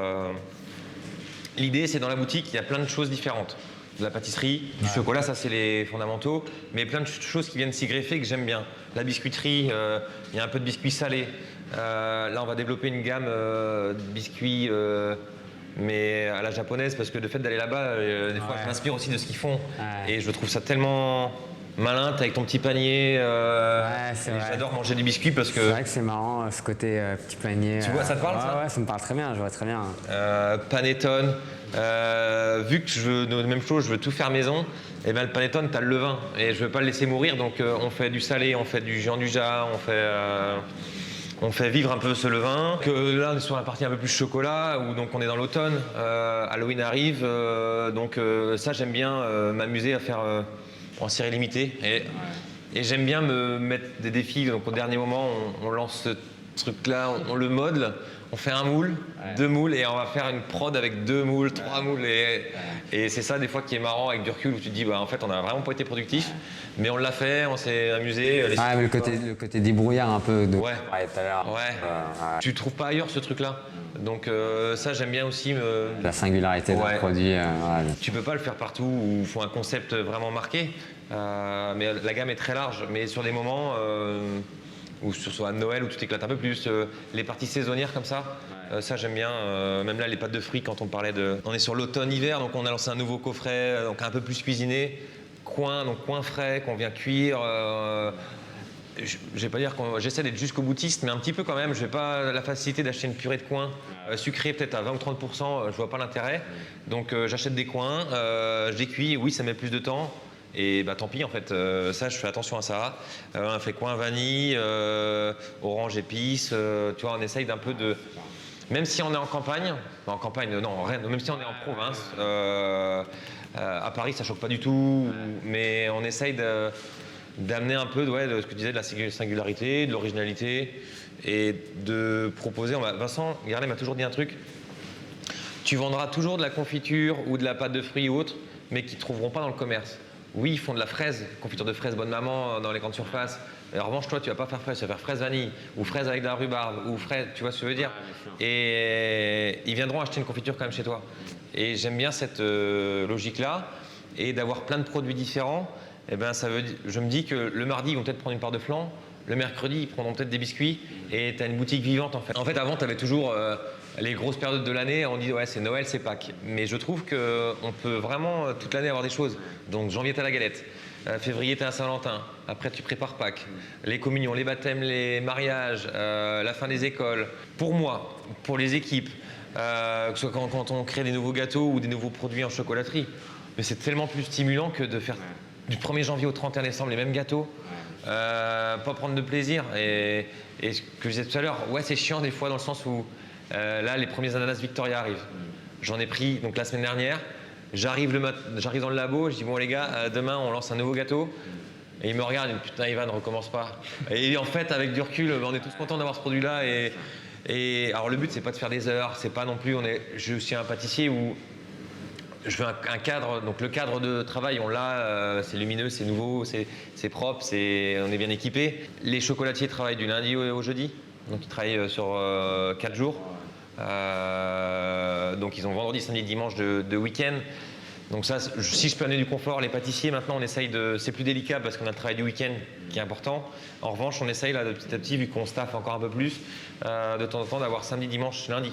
L'idée, c'est dans la boutique, il y a plein de choses différentes. De la pâtisserie, du chocolat, ça c'est les fondamentaux, mais plein de choses qui viennent s'y greffer que j'aime bien. La biscuiterie, il y a un peu de biscuits salés. Là, on va développer une gamme de biscuits mais à la japonaise, parce que le fait d'aller là-bas, des fois, je m'inspire aussi de ce qu'ils font. Et je trouve ça tellement malin, t'es avec ton petit panier. J'adore manger des biscuits parce que... C'est vrai que c'est marrant, ce côté petit panier. Tu vois, ça te parle ça? Ouais, ça me parle très bien, je vois très bien. Panettone, vu que je veux même chose, je veux tout faire maison, et bien le panettone, t'as le levain, et je veux pas le laisser mourir, donc on fait du salé, on fait du Jean-Dujas, on fait vivre un peu ce levain. Que là, on est sur la partie un peu plus chocolat, où donc on est dans l'automne. Halloween arrive, donc ça j'aime bien m'amuser à faire en série limitée. Et j'aime bien me mettre des défis. Donc au dernier moment, on lance ce truc-là, on le modèle. On fait un moule, 2 moules, et on va faire une prod avec 2 moules, 3 moules. Et c'est ça des fois qui est marrant avec du recul, où tu te dis, bah, en fait, on n'a vraiment pas été productif, mais on l'a fait, on s'est amusé. Mais le côté débrouillard un peu de... Ouais. Tout à l'heure. Tu trouves pas ailleurs ce truc-là. Donc ça, j'aime bien aussi. La singularité d'un produit. Tu peux pas le faire partout, où il faut un concept vraiment marqué. Mais la gamme est très large, mais sur des moments... ou soit à Noël où tu t'éclates un peu plus, les parties saisonnières comme ça, Ça j'aime bien. Même là, les pâtes de fruits, quand on parlait de... On est sur l'automne-hiver, donc on a lancé un nouveau coffret, donc un peu plus cuisiné. Donc coin frais, qu'on vient cuire. Je vais pas dire que j'essaie d'être jusqu'au boutiste, mais un petit peu quand même. Je n'ai pas la facilité d'acheter une purée de coin sucrée peut-être à 20 ou 30%, je vois pas l'intérêt. Donc j'achète des coins, je les cuis, oui ça met plus de temps. Et bah tant pis en fait, ça je fais attention à ça. On fait coin vanille, orange épice, tu vois on essaye d'un peu de... Même si on est en campagne, non en Rennes, même si on est en province, à Paris ça choque pas du tout, mais on essaye d'amener un peu de ce que tu disais, de la singularité, de l'originalité et de proposer. Vincent Garlet m'a toujours dit un truc, tu vendras toujours de la confiture ou de la pâte de fruits ou autre, mais qui ne trouveront pas dans le commerce. Oui, ils font de la fraise, confiture de fraise bonne maman dans les grandes surfaces. En revanche, toi, tu vas pas faire fraise, tu vas faire fraise vanille ou fraise avec de la rhubarbe ou fraise, tu vois ce que je veux dire. Et ils viendront acheter une confiture quand même chez toi. Et j'aime bien cette logique-là et d'avoir plein de produits différents. Eh ben, je me dis que le mardi, ils vont peut-être prendre une part de flan. Le mercredi, ils prendront peut-être des biscuits. Et tu as une boutique vivante en fait. En fait, avant, tu avais toujours les grosses périodes de l'année. On dit ouais, c'est Noël, c'est Pâques. Mais je trouve qu'on peut vraiment toute l'année avoir des choses. Donc janvier, tu as la galette. Février, tu as un Saint-Valentin. Après, tu prépares Pâques. Les communions, les baptêmes, les mariages, la fin des écoles. Pour moi, pour les équipes, que ce soit quand on crée des nouveaux gâteaux ou des nouveaux produits en chocolaterie. Mais c'est tellement plus stimulant que de faire du 1er janvier au 31 décembre les mêmes gâteaux. Pas prendre de plaisir. Et ce que je disais tout à l'heure, ouais, c'est chiant des fois dans le sens où là, les premiers ananas Victoria arrivent. J'en ai pris donc la semaine dernière. J'arrive dans le labo, je dis bon les gars, demain on lance un nouveau gâteau. Et ils me regardent, ils me disent putain Ivan, recommence pas. Et en fait, avec du recul, on est tous contents d'avoir ce produit-là. Et alors le but, c'est pas de faire des heures, c'est pas non plus. Je suis un pâtissier où je veux un cadre, donc le cadre de travail, on l'a, c'est lumineux, c'est nouveau, c'est propre, on est bien équipé. Les chocolatiers travaillent du lundi au jeudi, donc ils travaillent sur 4 jours. Donc ils ont vendredi, samedi, dimanche de week-end. Donc ça, si je peux amener du confort, les pâtissiers maintenant on essaye c'est plus délicat parce qu'on a le travail du week-end qui est important. En revanche, on essaye là de petit à petit, vu qu'on staffe encore un peu plus, de temps en temps d'avoir samedi, dimanche, lundi.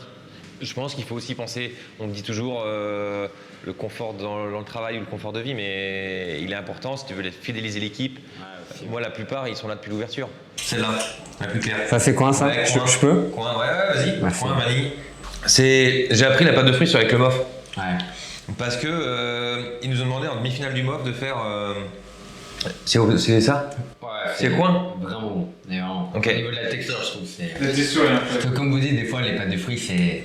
Je pense qu'il faut aussi penser, on dit toujours le confort dans le travail ou le confort de vie, mais il est important si tu veux fidéliser l'équipe. Moi, la plupart, ils sont là depuis l'ouverture. Celle-là, la plus claire. Ça, c'est quoi ça? Ouais, Je peux? Coin, ouais, vas-y. Coin, vanille. J'ai appris la pâte de fruits avec le MOF. Ouais. Parce que ils nous ont demandé en demi-finale du MOF de faire. C'est ça? Ouais. C'est quoi? Vraiment bon. Vraiment. Ok. Au niveau de la texture, je trouve c'est. La texture est Parce que comme vous dites, des fois, les pâtes de fruits, c'est.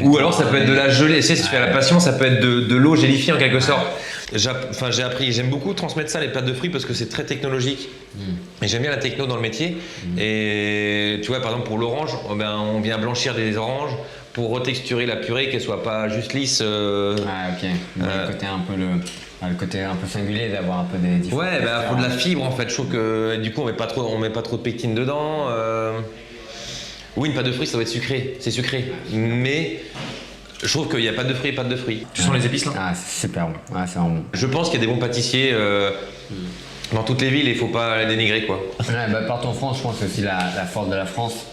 Ou alors ça peut être de la gelée, tu sais, si tu fais à la passion, ça peut être de l'eau gélifiée en quelque sorte. J'ai appris, j'aime beaucoup transmettre ça, les pâtes de fruits, parce que c'est très technologique. Et j'aime bien la techno dans le métier. Et tu vois, par exemple, pour l'orange, on vient blanchir des oranges pour retexturer la purée, qu'elle soit pas juste lisse. Ah, ok. Le côté un peu le côté un peu singulier d'avoir un peu des différents. Ouais, faut de la fibre en fait. Je trouve que du coup, on met pas trop de pectine dedans. Oui, une pâte de fruits, ça doit être sucré, c'est sucré. Mais je trouve qu'il n'y a pas de fruits et pas de fruits. Tu sens les épices là? Ah, c'est super bon. Ouais, c'est vraiment bon. Je pense qu'il y a des bons pâtissiers dans toutes les villes et il faut pas les dénigrer quoi. Ouais, partout en France, je pense que c'est aussi la force de la France.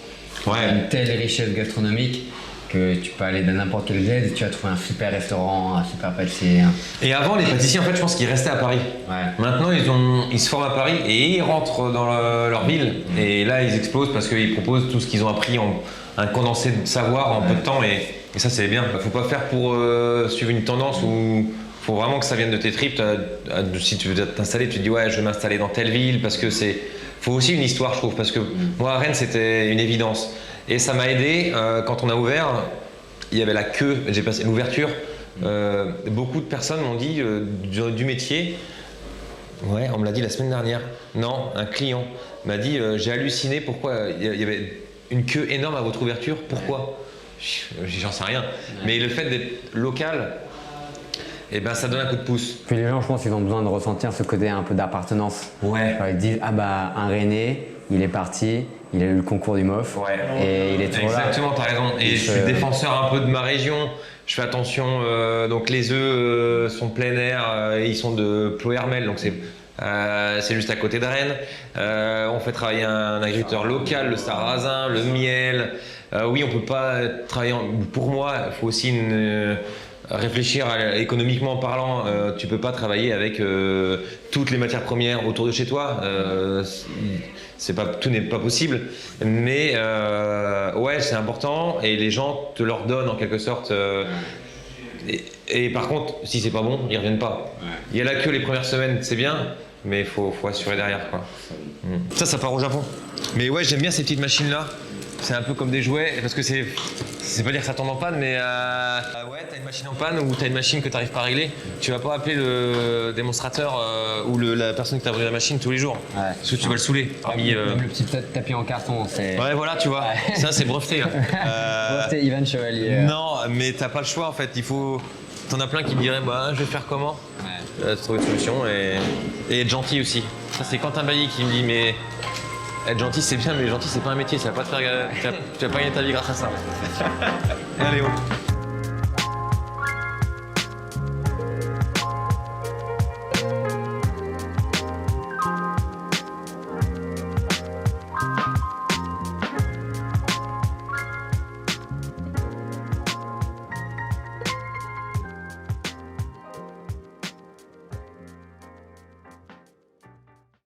Ouais. Une telle richesse gastronomique que tu peux aller dans n'importe quelle ville et tu vas trouver un super restaurant, un super pâtissier. Et avant, les pâtissiers, en fait, je pense qu'ils restaient à Paris. Ouais. Maintenant, ils se forment à Paris et ils rentrent dans leur ville. Et là, ils explosent parce qu'ils proposent tout ce qu'ils ont appris en un condensé de savoir en peu de temps. Et ça, c'est bien. Faut pas faire pour suivre une tendance où faut vraiment que ça vienne de tes tripes. Si tu veux t'installer, tu te dis ouais, je vais m'installer dans telle ville parce que faut aussi une histoire, je trouve. Parce que moi, à Rennes, c'était une évidence. Et ça m'a aidé quand on a ouvert. Il y avait la queue, j'ai passé l'ouverture. Beaucoup de personnes m'ont dit du métier. Ouais, on me l'a dit la semaine dernière. Non, un client m'a dit j'ai halluciné. Pourquoi il y avait une queue énorme à votre ouverture? Pourquoi? J'en sais rien. Mais le fait d'être local, eh ben, ça donne un coup de pouce. Puis les gens, je pense, ils ont besoin de ressentir ce côté un peu d'appartenance. Ouais. Ils disent ah bah un Rennais, il est parti, il a eu le concours du MOF et il est toujours là. Exactement, t'as raison. Et je suis défenseur un peu de ma région. Je fais attention. Donc les œufs sont plein air et ils sont de Ploërmel. Donc c'est C'est juste à côté de Rennes. On fait travailler un agriculteur local, le sarrasin, le miel. Oui, on peut pas travailler. Pour moi, il faut aussi réfléchir économiquement parlant. Tu peux pas travailler avec toutes les matières premières autour de chez toi. Tout n'est pas possible. Mais ouais, c'est important et les gens te leur donnent en quelque sorte. Et par contre, si c'est pas bon, ils reviennent pas. Ouais. Il y a là que les premières semaines, c'est bien, mais il faut assurer derrière, quoi. Ça part au Japon. Mais ouais, j'aime bien ces petites machines-là. C'est un peu comme des jouets, parce que c'est pas dire que ça tombe en panne, mais ouais, t'as une machine en panne ou t'as une machine que t'arrives pas à régler, tu vas pas appeler le démonstrateur ou la personne qui t'a brûlé la machine tous les jours, ouais. Parce que tu vas le saouler. Même le petit tapis en carton, c'est... Ouais, voilà, tu vois, ouais. Ça c'est breveté. Là. Breveté Ivan Chevalier. Non, mais t'as pas le choix en fait, il faut... T'en as plein qui me diraient, bah, je vais faire comment? Ouais. Trouver une solution et être gentil aussi. Ça c'est Quentin Bailly qui me dit, mais... Être gentil c'est bien, mais gentil c'est pas un métier, ça va pas te faire... Tu vas pas gagner ta vie grâce à ça. Allez, oh.